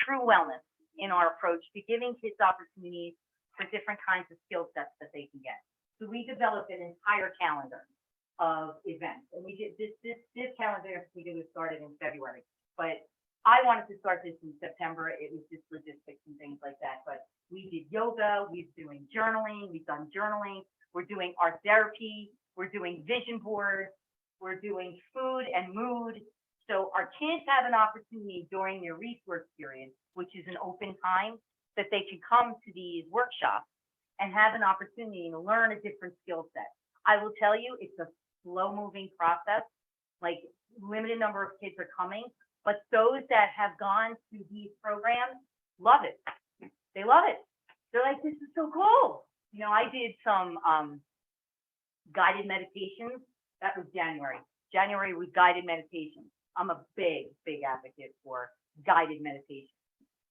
true wellness in our approach to giving kids opportunities for different kinds of skill sets that they can get. So we developed an entire calendar of events. And we did this calendar we did started in February. But I wanted to start this in September. It was just logistics and things like that. But we did yoga, we're doing journaling, we've done journaling, we're doing art therapy, we're doing vision boards, we're doing food and mood. So our kids have an opportunity during their resource period, which is an open time, that they can come to these workshops and have an opportunity to learn a different skill set. I will tell you, it's a slow-moving process. Like, limited number of kids are coming, but those that have gone to these programs love it. They love it. They're like, this is so cool. I did some guided meditations. That was January. January was guided meditation. I'm a big advocate for guided meditation.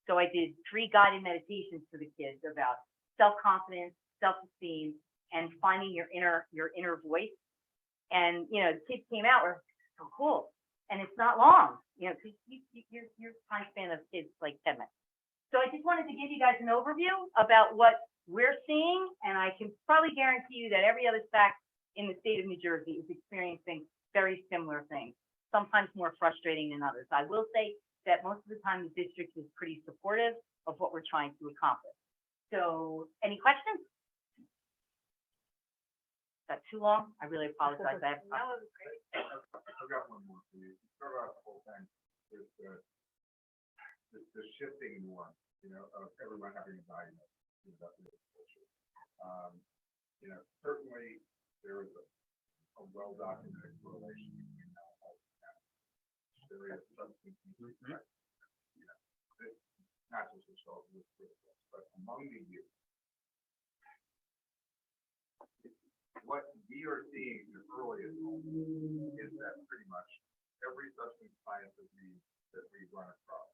So I did 3 guided meditations for the kids about self-confidence, self-esteem, and finding your inner voice. And, the kids came out were so cool. And it's not long, your time span of kids like 10 minutes. So I just wanted to give you guys an overview about what we're seeing. And I can probably guarantee you that every other SAC in the state of New Jersey is experiencing very similar things, sometimes more frustrating than others. I will say that most of the time the district is pretty supportive of what we're trying to accomplish. So any questions? Is that too long? I really apologize. That was great. I've got one more for you. You start out the whole thing with the shifting norm, of everyone having a diagnosis. That's really bullshit. Certainly there is a well-documented correlation between alcohol and serious substance misuse. Not just yourself, but among the youth. What we are seeing in the earliest moments is that pretty much every substance science that we run across,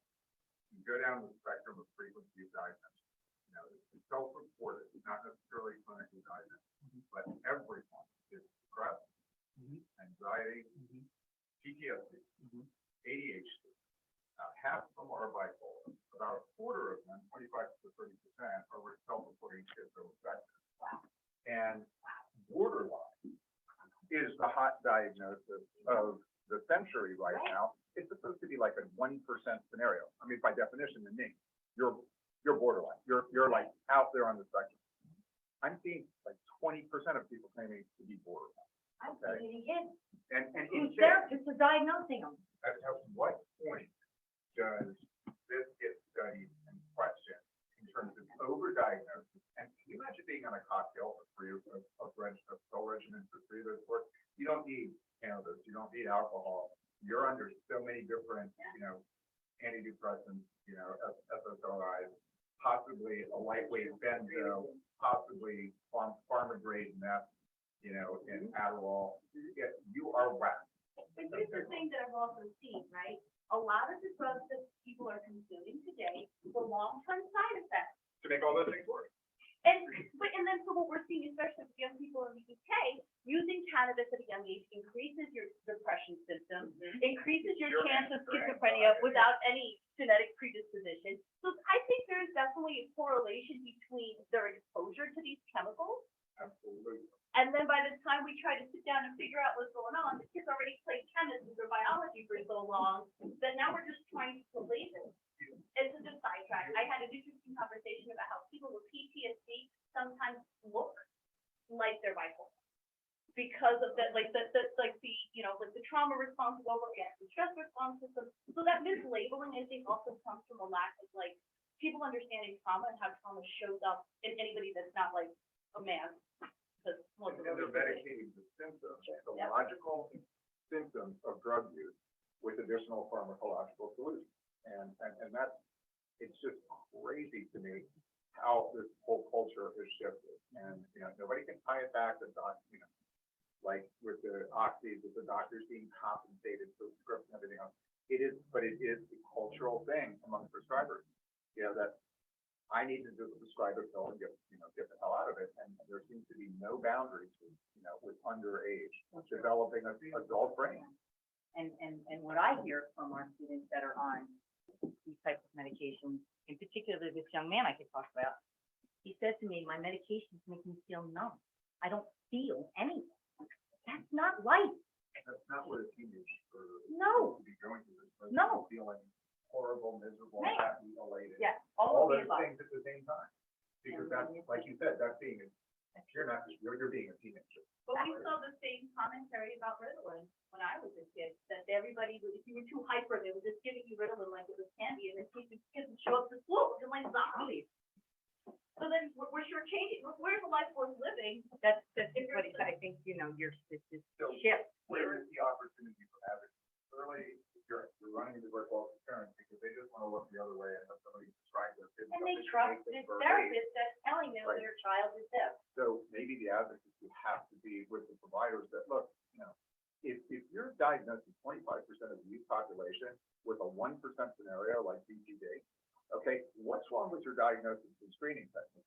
you go down the spectrum of frequency of diagnosis. It's self-reported, not necessarily clinically diagnosed, but everyone is depressed, anxiety, PTSD, ADHD. Half of them are bipolar. About a quarter of them, 25 to 30%, are self-reporting schizoaffective. And borderline is the hot diagnosis of the century right now. It's supposed to be like a 1% scenario. I mean, by definition, in me, you're borderline. You're like out there on the spectrum. I'm seeing like 20% of people claiming to be borderline. I'm seeing kids. And whose therapists are diagnosing them. At what point does this get studied and questioned in terms of overdiagnosis? And can you imagine being on a cocktail for 3 of a pill regimen for 3 of those work? You don't need cannabis, you don't need alcohol. You're under so many different, antidepressants, SSRIs. possibly a lightweight benzo, possibly farmer grade meth, you know, and Adderall, you are whacked. But here's the thing that I've also seen, right? A lot of the drugs that people are consuming today, the long-term side effects. To make all those things work. And then so what we're seeing, especially with young people in the UK, using cannabis at a young age increases your depression symptoms, increases your chance of schizophrenia without any genetic predisposition. So I think there's definitely a correlation between their exposure to these chemicals. Absolutely. And then by the time we try to sit down and figure out what's going on, the kids already played chemistry or biology for so long that now we're just trying to label. It's a just sidetrack. I had an interesting conversation about how people with PTSD sometimes look like they're bipolar because of that, like the trauma response is overreacting, stress response system. So that mislabeling, I think, also comes from a lack of like people understanding trauma and how trauma shows up in anybody that's not like a man. Because most of And they're medicating the symptoms, the logical symptoms of drug use with additional pharmacological solutions. And that's, it's just crazy to me how this whole culture has shifted. And, you know, nobody can tie it back to like with the oxys, with the doctors being compensated for scripts and everything else. It is a cultural thing among prescribers, you know, that I need to just prescribe a pill and get the hell out of it. And there seems to be no boundaries, with underage developing an adult brain. And what I hear from our students that are on these types of medications, in particular this young man I could talk about, he said to me, my medications make me feel numb. I don't feel anything. That's not life. That's not what a teenager No. should be going through. They're No. feeling horrible, miserable, Right. happy, elated. Yeah, All all of those the above. things at the same time. Because that's, like you said, that's being, you're being a teenager. But we saw the same commentary about Ritalin when I was a kid, that everybody, if you were too hyper, they were just giving you Ritalin like it was candy, and then kids would show up to school, they're like zombies. So then we're sure changing, where's the life worth living? That's what I think, your shift. Where is the opportunity for advocacy? Clearly, you're running into brick walls with parents because they just want to look the other way and have somebody prescribe their kids. And they something to trust make them this behave. therapist that's telling them Right. their child is deaf. So maybe the advocacy has to be with the providers that, look, if you're diagnosing 25% of the youth population with a 1% scenario like BPD, okay, what's wrong with your diagnosis and screening technique?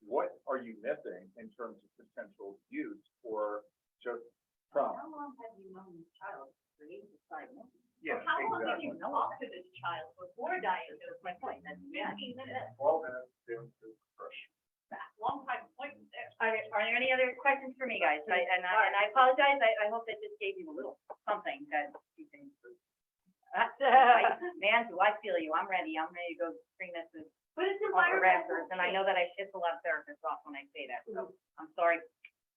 What are you missing in terms of potential use or just trauma? How long have you known this child for age of diagnosis? Yeah, Or how long have exactly. you talked to this child before diagnosis? My point, that's 15 minutes, 12 minutes to crush. long time appointment there. Are there any other questions for me, guys? I apologize, I hope that just gave you a little something that you can. Man, do I feel you, I'm ready to go bring this to But it's off the rafters, and I know that I piss a lot of therapists off when I say that, so I'm sorry,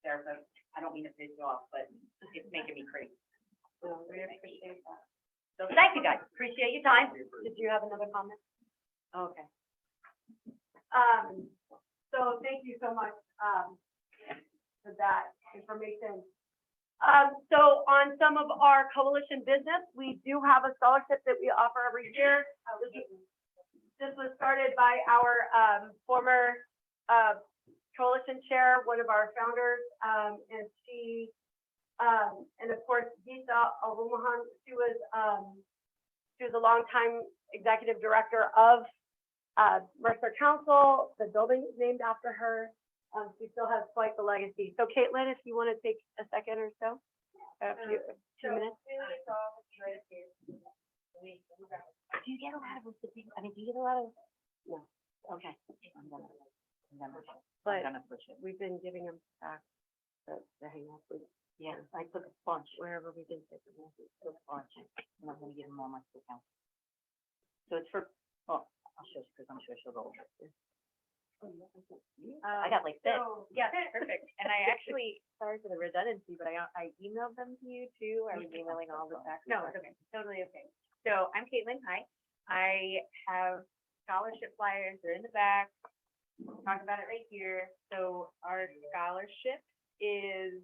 therapist, I don't mean to piss you off, but it's making me crazy. No, we appreciate that. So thank you, guys, appreciate your time. Did you have another comment? Okay. So thank you so much, for that information. So on some of our coalition business, we do have a scholarship that we offer every year. This was started by our, former, coalition chair, one of our founders, and she, and of course, Gisa Arumahan, she was a longtime executive director of Mercer Council. The building is named after her. She still has quite the legacy. So Caitlin, if you want to take a second or so, a few minutes. Do you get a lot of recipients? I mean, do you get a lot of? No. Okay. I'm gonna push it. We've been giving them back the hang up. Yeah, I took a bunch. Wherever we did take them. Took a bunch. I'm not gonna give them all my school council. So it's for, I'll show you, because I'm sure she'll go over it. I got like this. Yeah, perfect. And I actually, sorry for the redundancy, but I emailed them to you too. I was emailing all this back. No, it's okay, totally okay. So I'm Caitlin, hi. I have scholarship flyers, they're in the back. We'll talk about it right here. So our scholarship is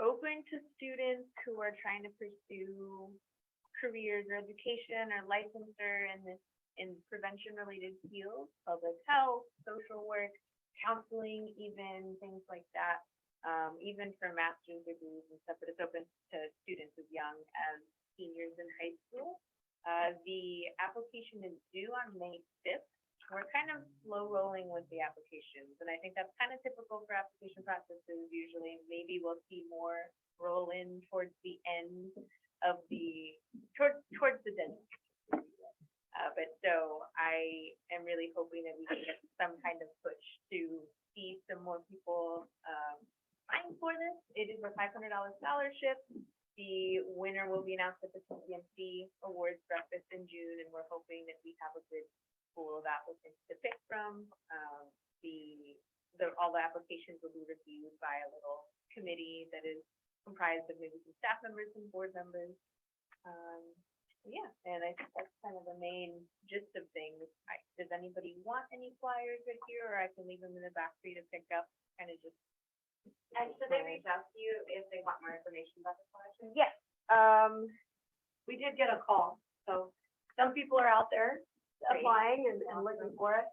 open to students who are trying to pursue careers or education or licensure in prevention-related fields, public health, social work, counseling, even things like that, even for master's degrees and stuff, but it's open to students as young as seniors in high school. The application is due on May 5th. We're kind of slow rolling with the applications, and I think that's kind of typical for application processes. Usually, maybe we'll see more roll in towards the end of towards the deadline. But so I am really hoping that we can get some kind of push to see some more people applying for this. It is a $500 scholarship. The winner will be announced at the PCMC Awards breakfast in June, and we're hoping that we have a good pool of applicants to pick from. All the applications will be reviewed by a little committee that is comprised of maybe some staff members and board members. Yeah, and I think that's kind of the main gist of things. Does anybody want any flyers right here, or I can leave them in the back for you to pick up, kind of just. And should they reach out to you if they want more information about the scholarship? Yes, We did get a call, so some people are out there applying and looking for it.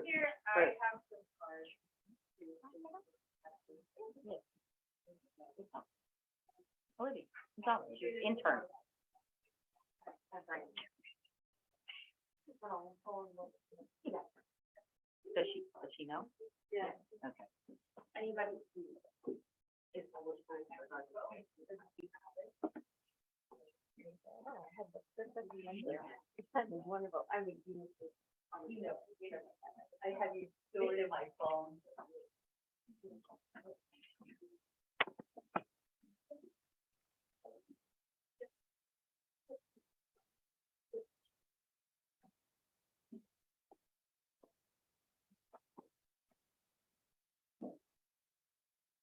Here, I have some cards. Olivia, intern. That's right. Does she know? Yeah. Okay. Anybody who is published on It's wonderful. I mean, I have you stored in my phone.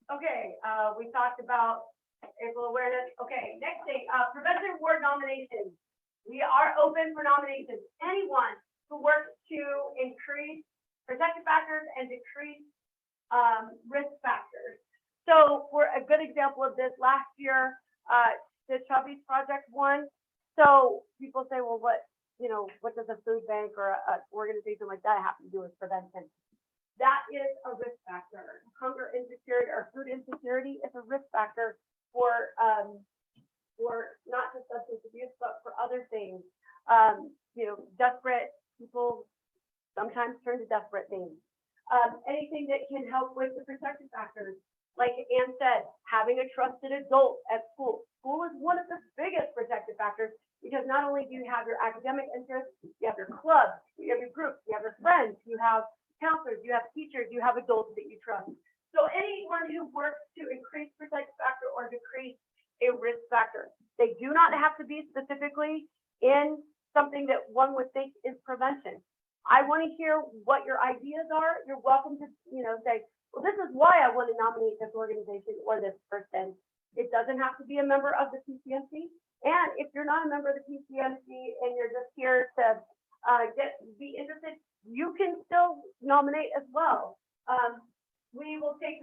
Okay, we talked about April awareness. Okay, next thing, prevention award nominations. We are open for nominations. Anyone who works to increase protective factors and decrease risk factors. So for a good example of this, last year, the Chubby's Project won. So people say, well, what does a food bank or an organization like that have to do with prevention? That is a risk factor. Hunger insecurity or food insecurity is a risk factor for not just substance abuse, but for other things. Desperate people sometimes turn to desperate things. Anything that can help with the protective factors. Like Ann said, having a trusted adult at school. School is one of the biggest protective factors because not only do you have your academic interests, you have your clubs, you have your groups, you have your friends, you have counselors, you have teachers, you have adults that you trust. So anyone who works to increase protective factor or decrease a risk factor, they do not have to be specifically in something that one would think is prevention. I want to hear what your ideas are. You're welcome to, say, well, this is why I want to nominate this organization or this person. It doesn't have to be a member of the PCMC. And if you're not a member of the PCMC and you're just here to be interested, you can still nominate as well. We will take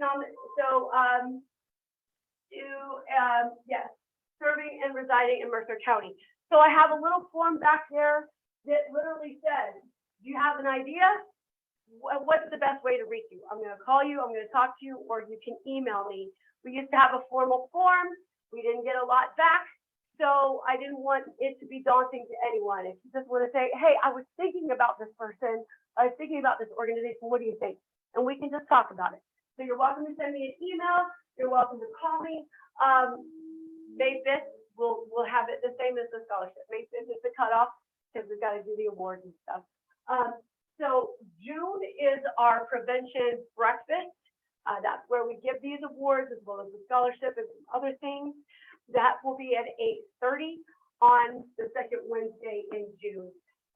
yes, serving and residing in Mercer County. So I have a little form back there that literally says, do you have an idea? What's the best way to reach you? I'm going to call you, I'm going to talk to you, or you can email me. We used to have a formal form. We didn't get a lot back. So I didn't want it to be daunting to anyone. If you just want to say, hey, I was thinking about this person, I was thinking about this organization, what do you think? And we can just talk about it. So you're welcome to send me an email. You're welcome to call me. May 5th, we'll have it the same as the scholarship. May 5th is the cutoff because we've got to do the awards and stuff. So June is our prevention breakfast. That's where we give these awards as well as the scholarship and some other things. That will be at 8:30 on the second Wednesday in June.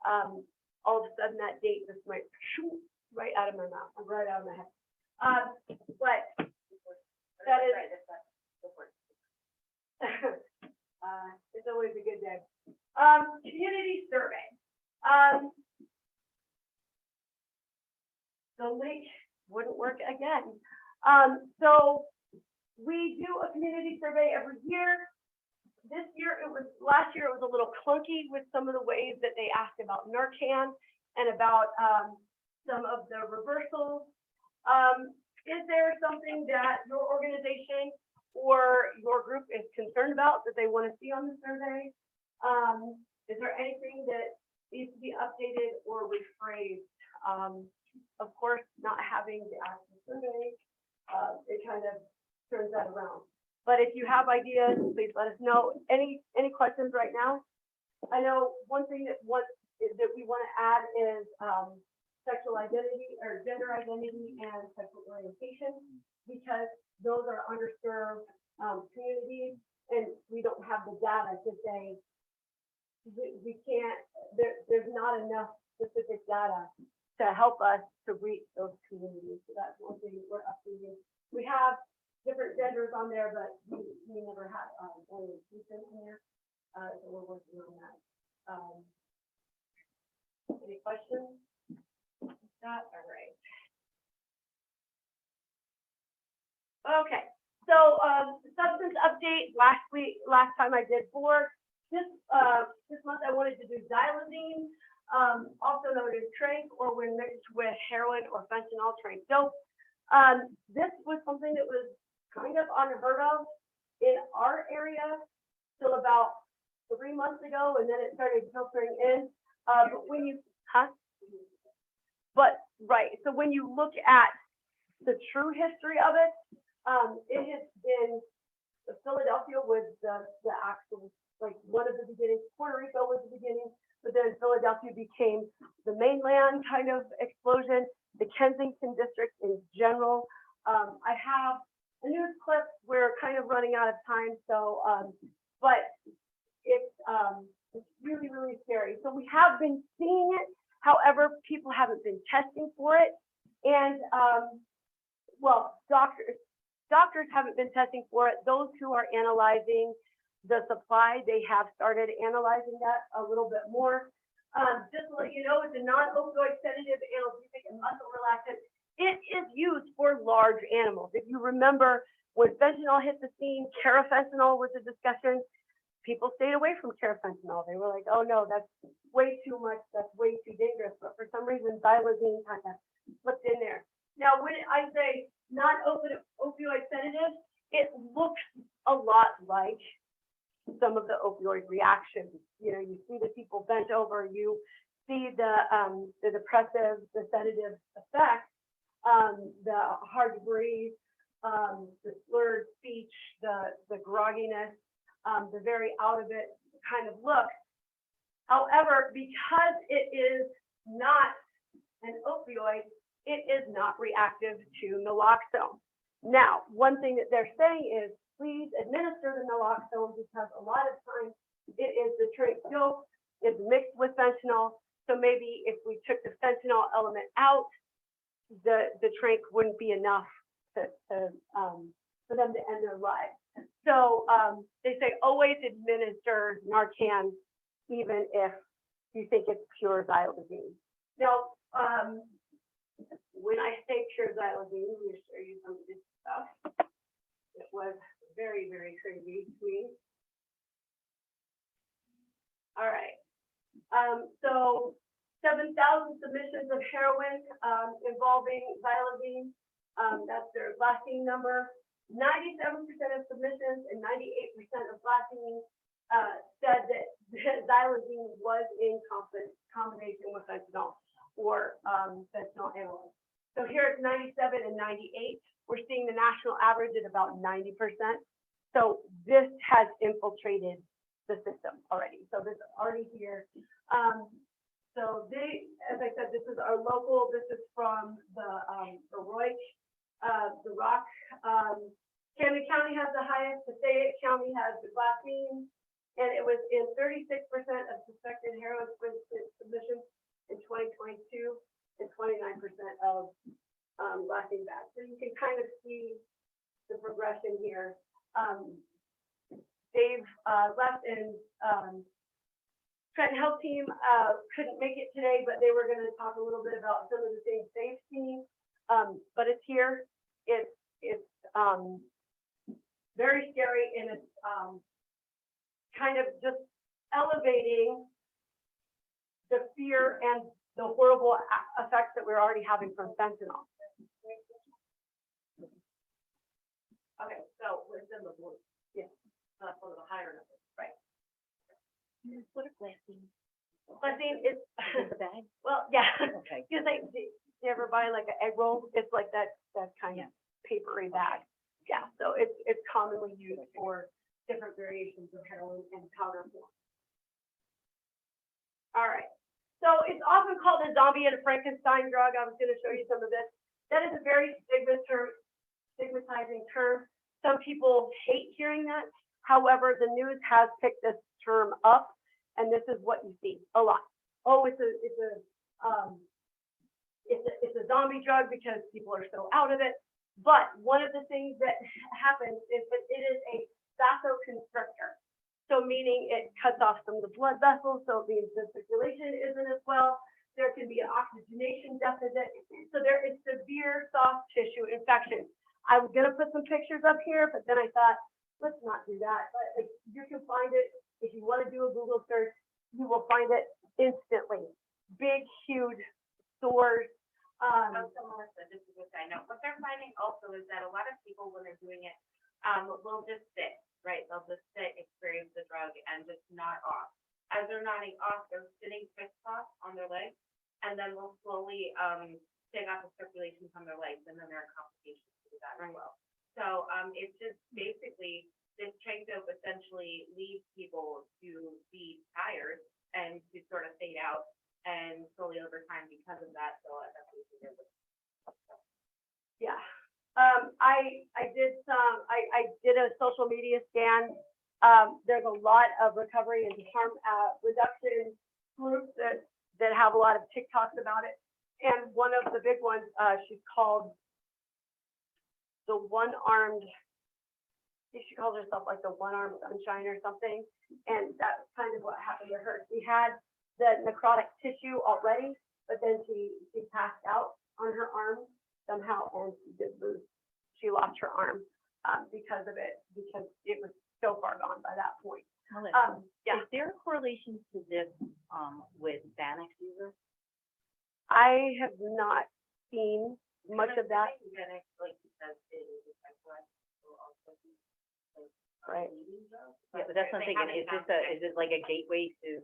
All of a sudden that date just went shoot right out of my mouth, right out of my head. But that is, it's always a good day. Community survey. The link wouldn't work again. So we do a community survey every year. last year it was a little clunky with some of the ways that they asked about Narcan and about, some of the reversals. Is there something that your organization or your group is concerned about that they want to see on the survey? Is there anything that needs to be updated or rephrased? Of course, not having the actual survey, it kind of turns that around. But if you have ideas, please let us know. Any questions right now? I know one thing that we want to add is, sexual identity or gender identity and sexual orientation, because those are underserved communities, and we don't have the data to say we can't. There's not enough specific data to help us to reach those communities. So that's one thing we're updating. We have different genders on there, but we never had orientation in there, so we're working on that. Any questions? Not, all right. Okay, so, substance update, last time I did board. This month I wanted to do xylazine, also known as tranq, or when mixed with heroin or fentanyl, tranq dope. This was something that was kind of unheard of in our area till about 3 months ago, and then it started filtering in. But when you, But, right, so when you look at the true history of it, it has been, Philadelphia was the actual, like, one of the beginnings. Puerto Rico was the beginning, but then Philadelphia became the mainland kind of explosion, the Kensington district in general. I have a news clip. We're kind of running out of time, so, but it's really, really scary. So we have been seeing it. However, people haven't been testing for it, and well, doctors haven't been testing for it. Those who are analyzing the supply, they have started analyzing that a little bit more. Just to let you know, it's a non-opioid sedative, analgesic, and muscle relaxant. It is used for large animals. If you remember when fentanyl hit the scene, carafentanil was a discussion. People stayed away from carafentanil. They were like, oh no, that's way too much, that's way too dangerous. But for some reason, xylazine kind of slipped in there. Now, when I say non-opioid sedative, it looks a lot like some of the opioid reactions. You know, you see the people bent over, you see the depressive, the sedative effect, the hard to breathe, the slurred speech, the grogginess, the very out of it kind of look. However, because it is not an opioid, it is not reactive to naloxone. Now, one thing that they're saying is please administer the naloxone, because a lot of times it is the tranq dope, it's mixed with fentanyl. So maybe if we took the fentanyl element out, the tranq wouldn't be enough for them to end their lives. So they say always administer Narcan, even if you think it's pure xylazine. Now, when I say pure xylazine, let me show you some of this stuff. It was very, very crazy to me. All right. So 7,000 submissions of heroin involving xylazine. That's their blasting number. 97% of submissions and 98% of blasting said that xylazine was in combination with fentanyl or fentanyl analog. So here it's 97 and 98. We're seeing the national average at about 90%. So this has infiltrated the system already. So this is already here. So they, as I said, this is our local. This is from the Roy, the Rock. Camden County has the highest. Passaic County has the blasting, and it was in 36% of suspected heroin submissions in 2022 and 29% of blasting back. So you can kind of see the progression here. Dave left, and Trenton Health Team couldn't make it today, but they were going to talk a little bit about some of the things they've seen. But it's here. It's very scary, and kind of just elevating the fear and the horrible effects that we're already having from fentanyl. Okay, so within the blue. Yeah. That's one of the higher numbers. Right. What a blessing. Glycine is, The bag? well, yeah, Okay. because do you ever buy like an egg roll? It's like that kind of papery bag. Yeah, so it's commonly used for different variations of heroin and powder form. All right, so it's often called a zombie and a Frankenstein drug. I was gonna show you some of this. That is a very stigmatizing term. Some people hate hearing that. However, the news has picked this term up, and this is what you see a lot. Oh, it's a zombie drug because people are so out of it. But one of the things that happens is that it is a vasoconstrictor. So meaning it cuts off some of the blood vessels, so it means the circulation isn't as well. There can be an oxygenation deficit. So there is severe soft tissue infection. I was gonna put some pictures up here, but then I thought, let's not do that. But you can find it, if you wanna do a Google search, you will find it instantly. Big, huge sores. So Melissa, just a good side note, what they're finding also is that a lot of people, when they're doing it, will just sit, right? They'll just sit, experience the drug and just nod off. As they're nodding off, they're sitting crisscross on their legs, and then they'll slowly, take off the circulation from their legs, and then there are complications to that as well. So, it's just basically, this trach dope essentially leads people to be tired and to sort of fade out, and slowly over time, because of that, they'll end up losing their weight. Yeah. I did a social media scan. There's a lot of recovery and harm reduction groups that have a lot of TikToks about it. And one of the big ones, she's called the one-armed, she calls herself like the one-armed sunshine or something. And that's kind of what happened to her. She had the necrotic tissue already, but then she passed out on her arm somehow, and she lost her arm because of it, because it was so far gone by that point. Yeah, Is there a correlation to this, with Xanax users? I have not seen much of that. Xanax, like, because it is a psychoactive, will also be, like, Right. bleeding drugs. Yeah, but that's what I'm They thinking, haven't is this like a gateway to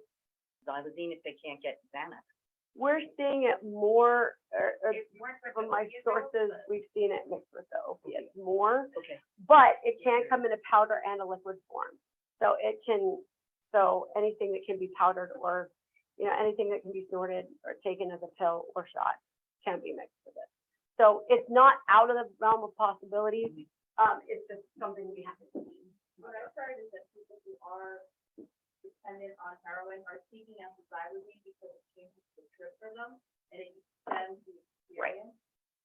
xylazine if they can't get Xanax? We're seeing it more, It's more for from the my users, sources, but- we've seen it mixed with the opiates more, Okay. but it can come in a powder and a liquid form. So it can, so anything that can be powdered or, anything that can be snorted or taken as a pill or shot can be mixed with it. So it's not out of the realm of possibilities. It's just something we have to see. What I've heard is that people who are dependent on heroin are seeking out the xylazine because it changes the trip for them, and it extends the experience.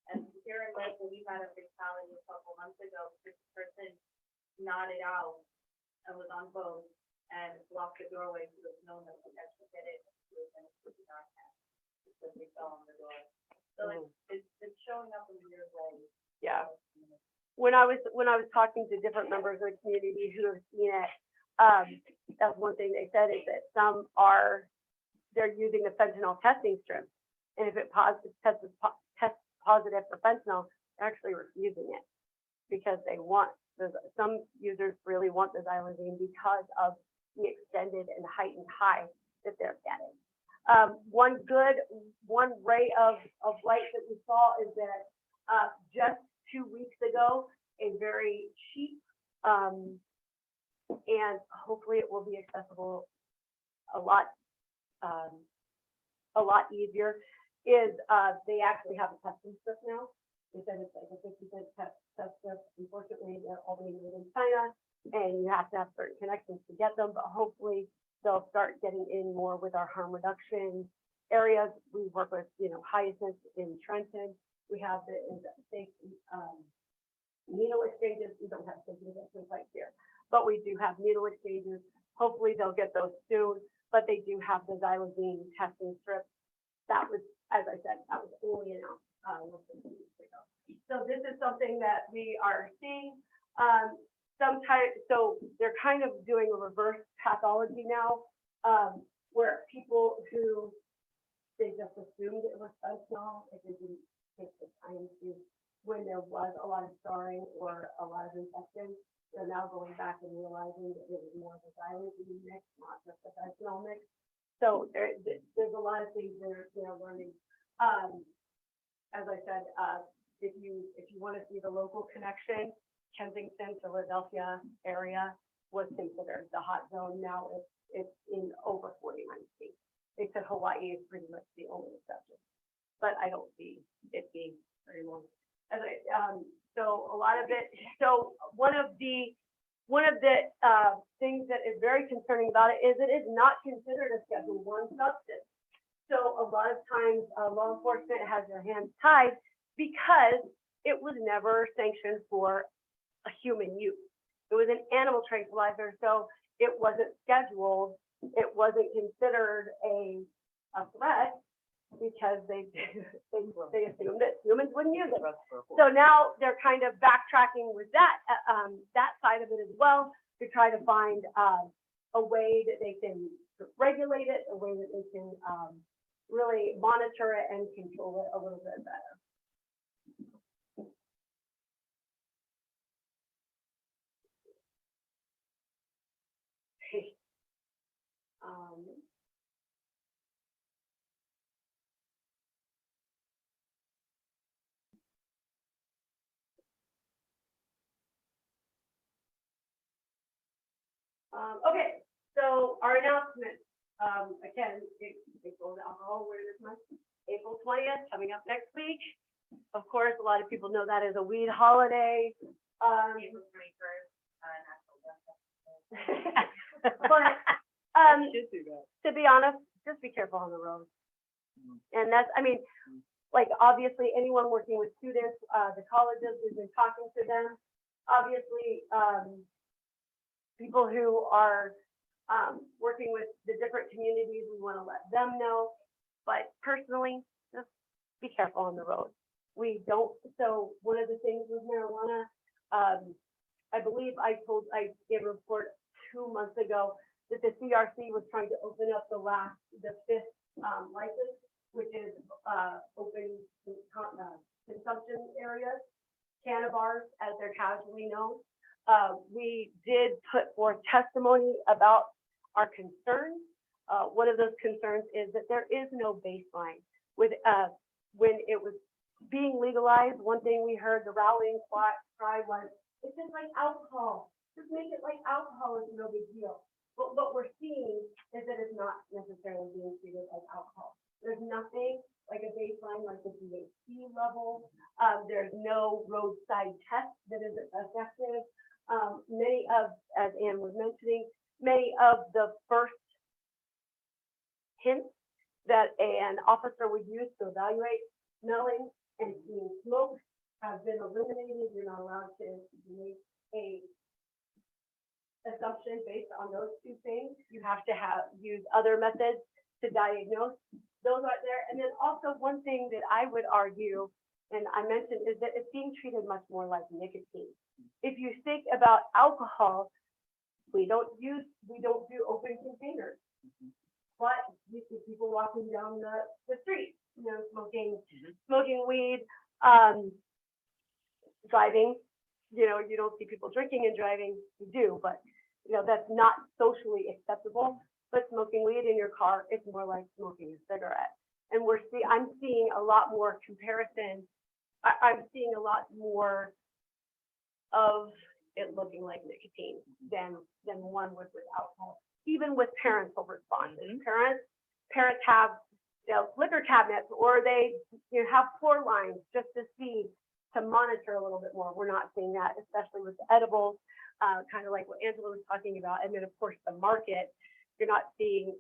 And here in Lakewood, we had a fatality a couple months ago, this person nodded out and was on boat and blocked the doorway, so there's no one that could actually get it, and it was not that, because they fell on the door. So it's showing up in weird ways. Yeah. When I was talking to different members of the community who have seen it, that's one thing they said is that they're using the fentanyl testing strip. And if it tests positive for fentanyl, they're actually refusing it because some users really want the xylazine because of the extended and heightened high that they're getting. One ray of light that we saw is that just 2 weeks ago, a very cheap and hopefully it will be accessible a lot easier, is they actually have a testing strip now. They said it's like a 50-cent test strip. Unfortunately, they're all being made in China, and you have to have certain connections to get them, but hopefully they'll start getting in more with our harm reduction areas. We work with, Hyacinth in Trenton. We have the safe needle exchanges. We don't have safe needle sites here, but we do have needle exchanges. Hopefully they'll get those soon, but they do have the xylazine testing strips. That was, as I said, that was only announced less than 2 weeks ago. So this is something that we are seeing. so they're kind of doing a reverse pathology now, where people who, they just assumed it was fentanyl, if they didn't take the time to, when there was a lot of scarring or a lot of infection, they're now going back and realizing that it was more of a xylazine mix, not just a fentanyl mix. So there's a lot of things they're learning. As I said, if you want to see the local connection, Kensington, Philadelphia area was considered the hot zone. Now it's in over 49 states. Except Hawaii is pretty much the only exception. But I don't see it being very long. So a lot of it, so one of the things that is very concerning about it is it is not considered a Schedule I substance. So a lot of times law enforcement has their hands tied because it was never sanctioned for a human use. It was an animal tranquilizer, so it wasn't scheduled. It wasn't considered a threat because they assumed that humans wouldn't use it. So now they're kind of backtracking with that side of it as well to try to find a way that they can regulate it, a way that they can really monitor it and control it a little bit better. Okay, so our announcement, again, April Alcohol Awareness Month, April 20th, coming up next week. Of course, a lot of people know that is a weed holiday. April 21st, National Death But, to be honest, just be careful on the road. And that's, I mean, like, obviously, anyone working with students, the colleges, we've been talking to them. Obviously, people who are working with the different communities, we want to let them know. But personally, just be careful on the road. We don't, so one of the things with marijuana, I believe I gave a report 2 months ago that the CRC was trying to open up the fifth license, which is open consumption areas, cannabis, as they're casually known. We did put forth testimony about our concerns. One of those concerns is that there is no baseline. With when it was being legalized, one thing we heard the rallying cry was, it's just like alcohol. Just make it like alcohol, it's no big deal. But what we're seeing is that it's not necessarily being treated like alcohol. There's nothing like a baseline like the THC level. There's no roadside test that is effective. Many of, as Anne was mentioning, many of the first hints that an officer would use to evaluate smelling and seeing smoke have been eliminated. You're not allowed to make a assumption based on those two things. You have to use other methods to diagnose. Those aren't there. And then also one thing that I would argue, and I mentioned, is that it's being treated much more like nicotine. If you think about alcohol, we don't do open containers. But you see people walking down the street, smoking weed, driving. You don't see people drinking and driving. You do, but that's not socially acceptable. But smoking weed in your car, it's more like smoking a cigarette. And I'm seeing a lot more comparison. I'm seeing a lot more of it looking like nicotine than one would with alcohol. Even with parental responses, parents have liquor cabinets, or they have pour lines just to monitor a little bit more. We're not seeing that, especially with the edibles, kind of like what Angela was talking about. And then of course the market, you're not seeing.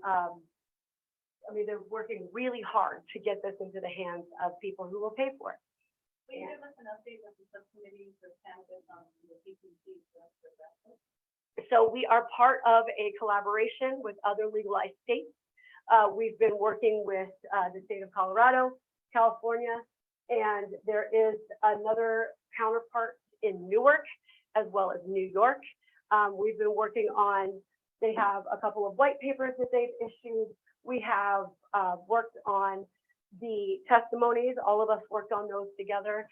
They're working really hard to get this into the hands of people who will pay for it. Will you give us an update of the subcommittee for cannabis on the PCMC? So we are part of a collaboration with other legalized states. We've been working with the state of Colorado, California, and there is another counterpart in Newark as well as New York. We've been working on, they have a couple of white papers that they've issued. We have worked on the testimonies. All of us worked on those together.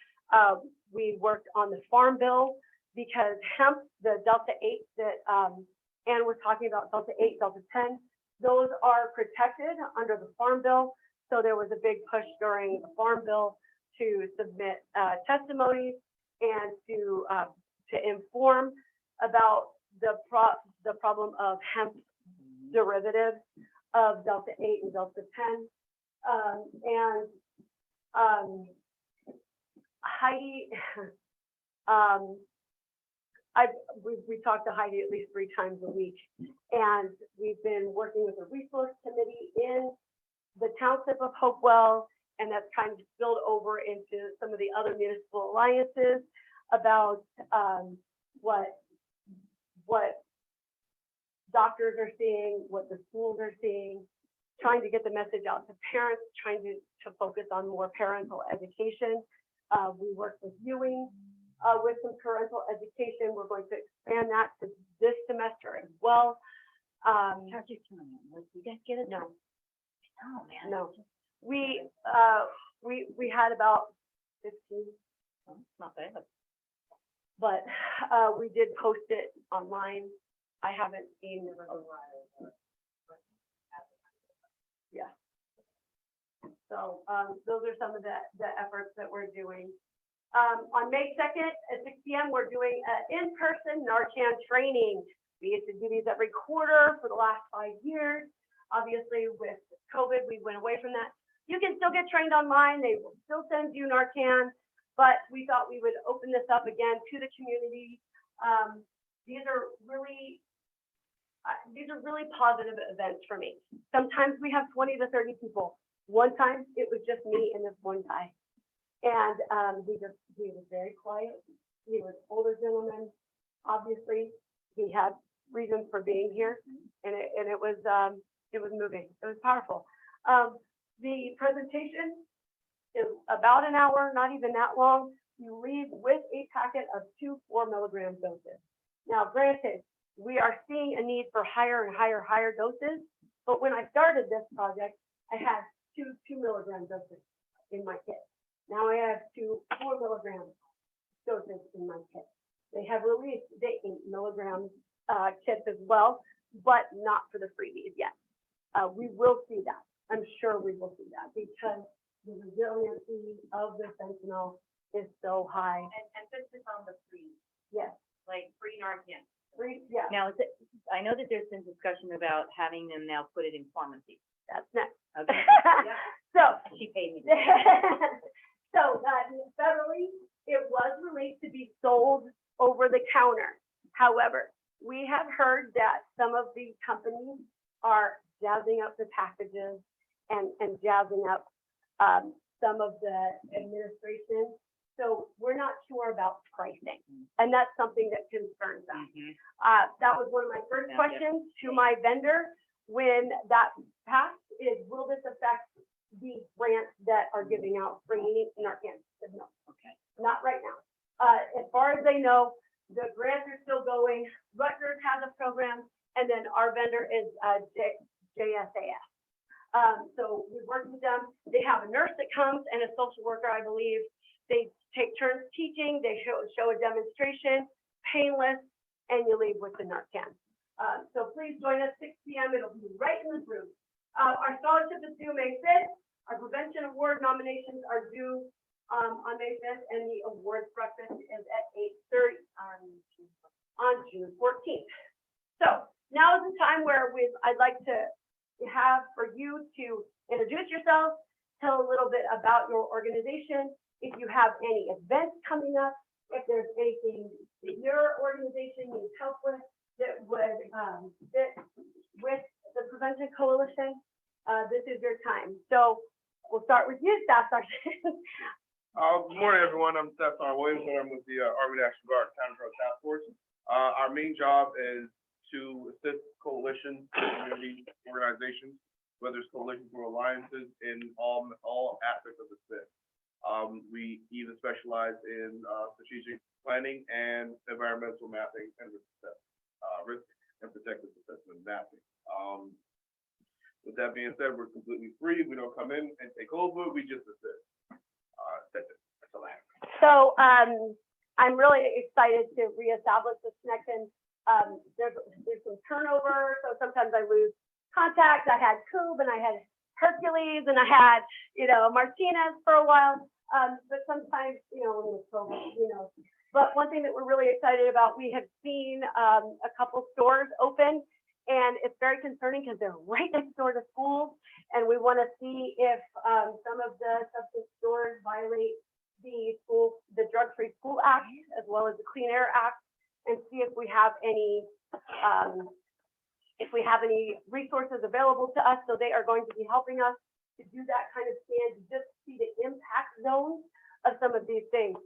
We worked on the Farm Bill because hemp, the Delta 8 that Ann was talking about, Delta 8, Delta 10, those are protected under the Farm Bill. So there was a big push during the Farm Bill to submit testimonies and to inform about the problem of hemp derivatives of Delta 8 and Delta 10. Heidi, we talk to Heidi at least 3 times a week, and we've been working with a resource committee in the township of Hopewell, and that's kind of spilled over into some of the other municipal alliances about what doctors are seeing, what the schools are seeing, trying to get the message out to parents, trying to focus on more parental education. We work with Ewing with some parental education. We're going to expand that to this semester as well. How'd you tell me? You guys get it? No, Oh, man. no. We had about 15, Not bad. but we did post it online. I haven't seen the results. Yeah. So those are some of the efforts that we're doing. On May 2nd at 6 p.m., we're doing an in-person Narcan training. We used to do these every quarter for the last 5 years. Obviously, with COVID, we went away from that. You can still get trained online. They will still send you Narcan, but we thought we would open this up again to the community. These are really positive events for me. Sometimes we have 20 to 30 people. One time it was just me and this one guy. And he was very quiet. He was an older gentleman. Obviously, he had reasons for being here, and it was moving. It was powerful. The presentation is about an hour, not even that long. You leave with a packet of 2 4-milligram doses. Now, granted, we are seeing a need for higher and higher doses, but when I started this project, I had 2 2-milligram doses in my kit. Now I have 2 4-milligram doses in my kit. They have released the 8-milligram kits as well, but not for the freebies yet. We will see that. I'm sure we will see that because the resiliency of the fentanyl is so high. And this is on the free, Yes, like free Narcan. yeah, Now, I know that there's been discussion about having them now put it in pharmacies. that's next. Okay. So, She paid me. so federally, it was released to be sold over the counter. However, we have heard that some of these companies are jazzing up the packages and jazzing up some of the administration. So we're not sure about pricing, and that's something that concerns us. That was one of my first questions to my vendor when that passed is, will this affect the grants that are giving out free Narcan? I said, no, Okay. not right now. As far as they know, the grants are still going. Rutgers has a program, and then our vendor is JSAS. So we work with them. They have a nurse that comes and a social worker, I believe. They take turns teaching. They show a demonstration, painless, and you leave with the Narcan. So please join us 6 p.m. It'll be right in this room. Our scholarship is due May 5th. Our prevention award nominations are due on May 5th, and the awards breakfast is at 8:30 on June 14th. So now is the time where I'd like to have for you to introduce yourself, tell a little bit about your organization, if you have any events coming up, if there's anything that your organization needs help with that would fit with the Prevention Coalition, this is your time. So we'll start with you, Staff Sergeant. Good morning, everyone. I'm Staff Sergeant Williams, and I'm with the Army National Guard County Patrol Task Force. Our main job is to assist coalitions, community organizations, whether it's coalitions or alliances, in all aspects of the SID. We even specialize in, strategic planning and environmental mapping and risk and protective assessment mapping. With that being said, we're completely free. We don't come in and take over. We just assist. That's it. That's all I have. So, I'm really excited to reestablish this connection. There's some turnover, so sometimes I lose contact. I had Coob and I had Hercules and I had, Martinez for a while. But sometimes, when it's COVID, But one thing that we're really excited about, we have seen, a couple stores open, and it's very concerning because they're right next door to schools. And we want to see if, some of the substance stores violate the Drug-Free School Act, as well as the Clean Air Act, and see if we have any resources available to us. So they are going to be helping us to do that kind of scan, to just see the impact zones of some of these things.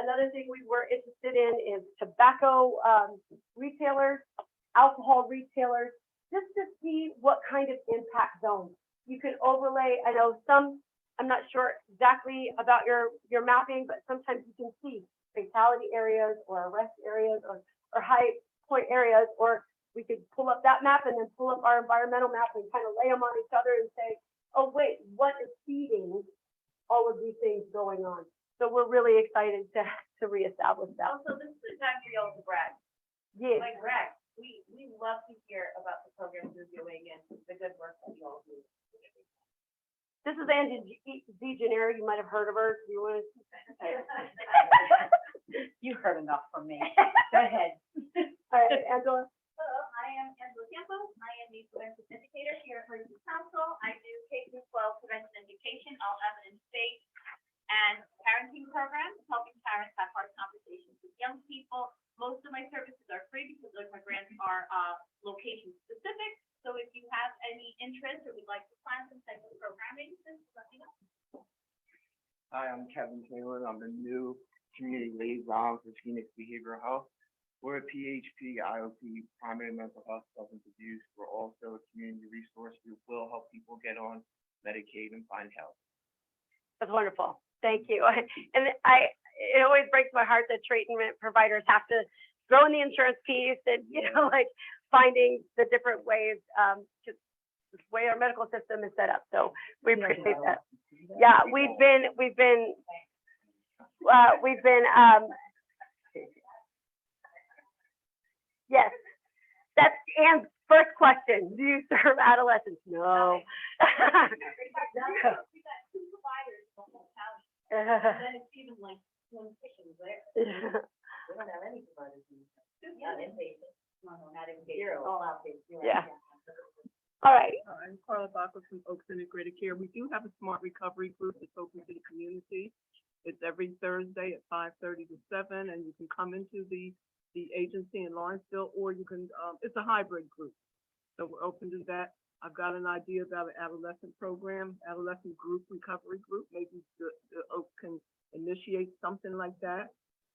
Another thing we were interested in is tobacco retailers, alcohol retailers, just to see what kind of impact zones. You can overlay, I know I'm not sure exactly about your mapping, but sometimes you can see fatality areas or arrest areas or high point areas, or we could pull up that map and then pull up our environmental map and kind of lay them on each other and say, oh wait, what is feeding all of these things going on? So we're really excited to reestablish that. Also, this is the time for y'all to brag. Yeah. Like brag. We love to hear about the programs you're doing and the good work that you all do. This is Angie Gennaro. You might have heard of her. You want to? You heard enough from me. Go ahead. All right, Angela. Hello, I am Angela Campos. I am the prevention educator here at Emergency Council. I do K-12 prevention education, all evidence-based, and parenting programs, helping parents have hard conversations with young people. Most of my services are free because my grants are location specific. So if you have any interest or would like to plan some type of programming, just let me know. Hi, I'm Kevin Taylor. I'm the new community liaison for Phoenix Behavioral Health. We're a PHP, IOP, primary mental health, substance abuse. We're also a community resource. We will help people get on Medicaid and find help. That's wonderful. Thank you. And it always breaks my heart that treatment providers have to throw in the insurance piece and, finding the different ways, just the way our medical system is set up. So we appreciate that. Yeah, we've been, yes, that's Ann's first question. Do you serve adolescents? No. We got 2 providers in the whole county, and then it's even like 1 patient there. We don't have any providers. Not inpatient. No, not inpatient. Zero. All outpatient. Yeah. All right. I'm Carla Baca from Oaks Integrated Care. We do have a smart recovery group that's open to the community. It's every Thursday at 5:30 to 7, and you can come into the agency in Lawrenceville, or you can, it's a hybrid group. So we're open to that. I've got an idea about an adolescent program, adolescent group recovery group. Maybe the Oaks can initiate something like that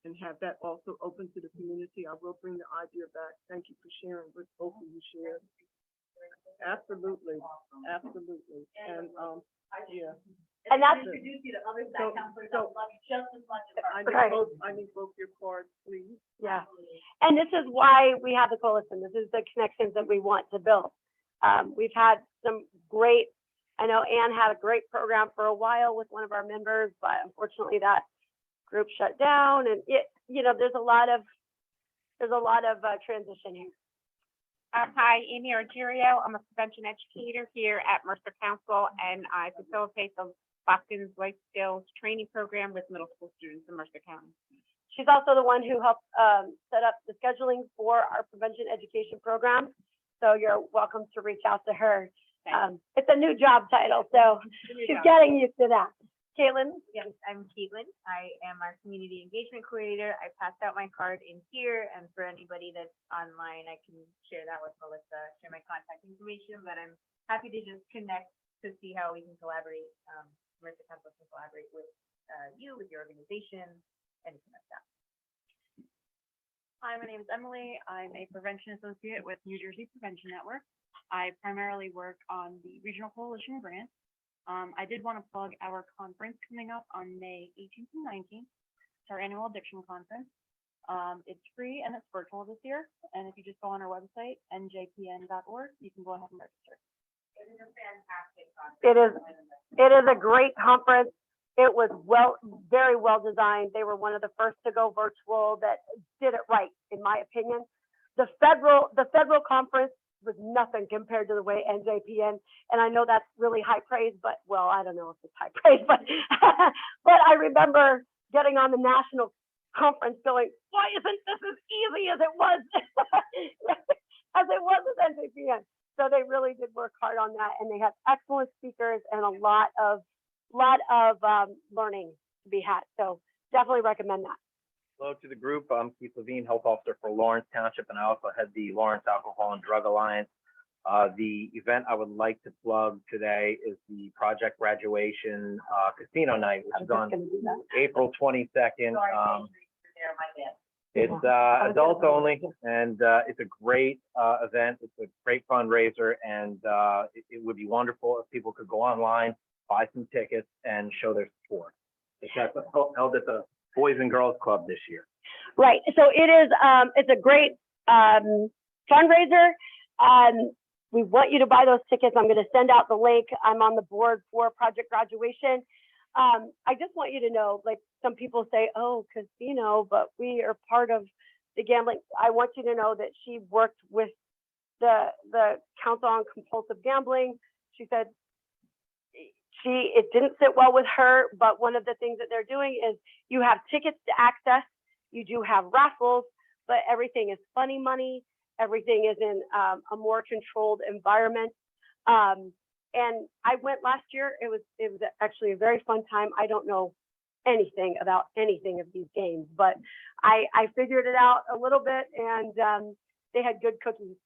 and have that also open to the community. I will bring the idea back. Thank you for sharing what both of you shared. Absolutely, absolutely. And, yeah. And that's, Introduce you to other side counselors that love you just as much as her. I need both your cards, please. yeah. And this is why we have the coalition. This is the connections that we want to build. We've had some great, I know Ann had a great program for a while with one of our members, but unfortunately that group shut down, and there's a lot of transition here. Hi, Amy Argerio. I'm a prevention educator here at Mercer Council, and I facilitate the Watkins Life Skills Training Program with middle school students in Mercer County. She's also the one who helped set up the scheduling for our prevention education program. So you're welcome to reach out to her. It's a new job title, so she's getting used to that. Caitlin? Yes, I'm Caitlin. I am our community engagement coordinator. I passed out my card in here, and for anybody that's online, I can share that with Melissa, share my contact information, but I'm happy to just connect to see how we can collaborate, Mercer Council can collaborate with you, with your organization, anything like that. Hi, my name is Emily. I'm a prevention associate with New Jersey Prevention Network. I primarily work on the regional coalition grant. I did want to plug our conference coming up on May 18th and 19th. It's our annual addiction conference. It's free and it's virtual this year. And if you just go on our website, njpn.org, you can go ahead and register. It is a fantastic It is, conference. it is a great conference. It was very well designed. They were one of the first to go virtual that did it right, in my opinion. The federal conference was nothing compared to the way NJPN, and I know that's really high praise, but, well, I don't know if it's high praise, but, but I remember getting on the national conference going, why isn't this as easy as it was, as it was with NJPN? So they really did work hard on that, and they had excellent speakers and a lot of learning to be had. So definitely recommend that. Hello to the group. I'm Keith Levine, Health Officer for Lawrence Township, and I also head the Lawrence Alcohol and Drug Alliance. The event I would like to plug today is the Project Graduation Casino Night, which is on April 22nd. Sorry, my bad. It's adults only, and it's a great event. It's a great fundraiser, and it would be wonderful if people could go online, buy some tickets, and show their support. It's held at the Boys and Girls Club this year. Right. So it is. It's a great fundraiser. We want you to buy those tickets. I'm going to send out the link. I'm on the board for Project Graduation. I just want you to know, like some people say, oh, casino, but we are part of the gambling. I want you to know that she worked with the Council on Compulsive Gambling. She said it didn't sit well with her, but one of the things that they're doing is you have tickets to access, you do have raffles, but everything is funny money. Everything is in a more controlled environment. And I went last year. It was actually a very fun time. I don't know anything about anything of these games, but I figured it out a little bit, and they had good cookies.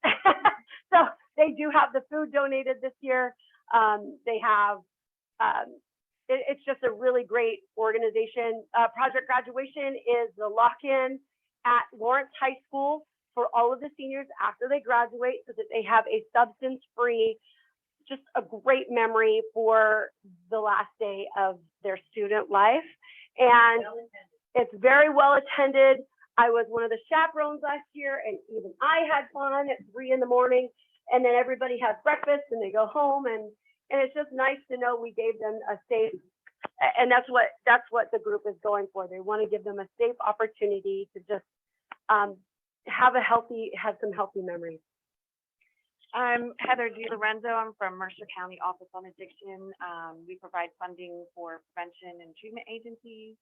So they do have the food donated this year. They have, it's just a really great organization. Project Graduation is the lock-in at Lawrence High School for all of the seniors after they graduate, so that they have a substance-free, just a great memory for the last day of their student life. And it's very well attended. I was one of the chaperones last year, and even I had fun at 3 in the morning, and then everybody has breakfast and they go home, and it's just nice to know we gave them a safe, and that's what the group is going for. They want to give them a safe opportunity to just have some healthy memories. I'm Heather DiLorenzo. I'm from Mercer County Office on Addiction. We provide funding for prevention and treatment agencies.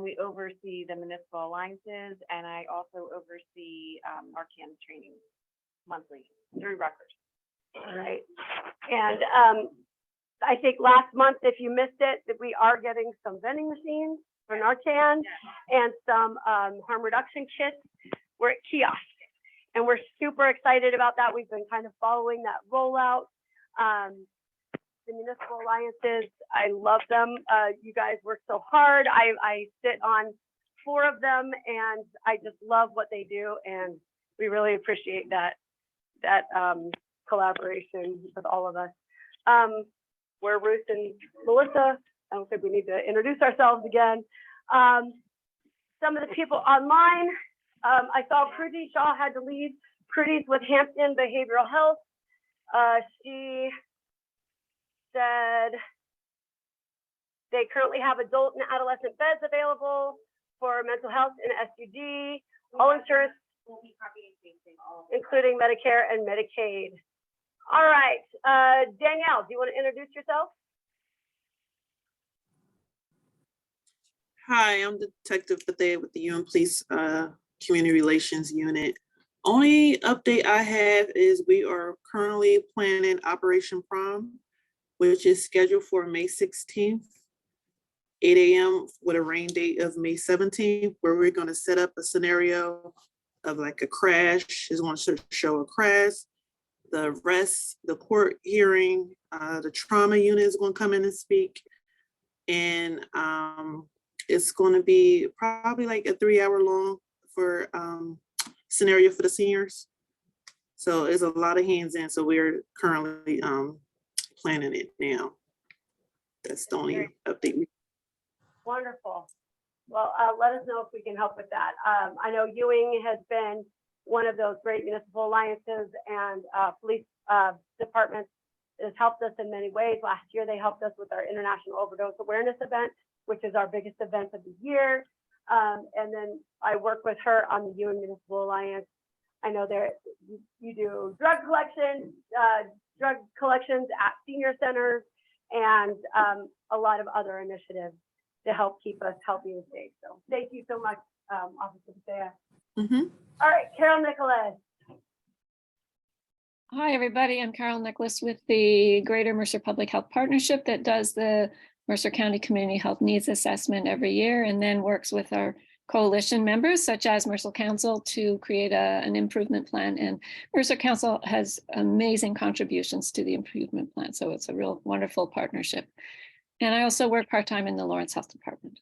We oversee the municipal alliances, and I also oversee Narcan training monthly through Rutgers. All right. And I think last month, if you missed it, that we are getting some vending machines for Narcan and some harm reduction kits. We're at kiosks, and we're super excited about that. We've been kind of following that rollout. The municipal alliances, I love them. You guys work so hard. I sit on 4 of them, and I just love what they do, and we really appreciate that collaboration with all of us. We're Ruth and Melissa. I don't think we need to introduce ourselves again. Some of the people online, I saw Prudy Shaw had to leave. Prudy's with Hampton Behavioral Health. She said they currently have adult and adolescent beds available for mental health and SUD, all insurance, including Medicare and Medicaid. All right, Danielle, do you want to introduce yourself? Hi, I'm Detective Bethea with the UN Police Community Relations Unit. Only update I have is we are currently planning Operation Prom, which is scheduled for May 16th, 8 a.m. with a rain date of May 17th, where we're going to set up a scenario of like a crash. Is going to show a crash. The rest, the court hearing, the trauma unit is going to come in and speak. And it's going to be probably like a 3-hour long for scenario for the seniors. So there's a lot of hands in. So we're currently planning it now. That's the only update. Wonderful. Well, let us know if we can help with that. I know Ewing has been one of those great municipal alliances, and police departments has helped us in many ways. Last year, they helped us with our International Overdose Awareness event, which is our biggest event of the year. And then I work with her on the Ewing Municipal Alliance. I know you do drug collections at senior centers, and a lot of other initiatives to help keep us healthy and safe. So thank you so much, Officer Bethea. All right, Carol Nicholas. Hi, everybody. I'm Carol Nicholas with the Greater Mercer Public Health Partnership that does the Mercer County Community Health Needs Assessment every year, and then works with our coalition members such as Mercer Council to create an improvement plan. And Mercer Council has amazing contributions to the improvement plan. So it's a real wonderful partnership. And I also work part-time in the Lawrence Health Department.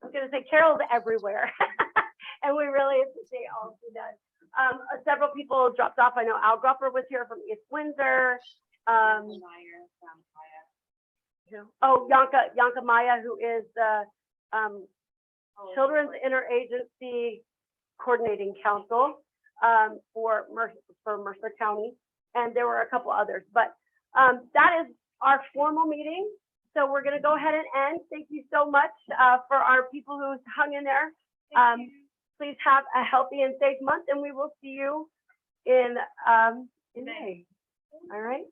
I was gonna say Carol's everywhere. And we really appreciate all she does. Several people dropped off. I know Al Gruffer was here from East Windsor. Yanka Maya, who is the Children's Interagency Coordinating Council for Mercer County. And there were a couple others, but that is our formal meeting. So we're gonna go ahead and end. Thank you so much for our people who hung in there. Please have a healthy and safe month, and we will see you in May. All right.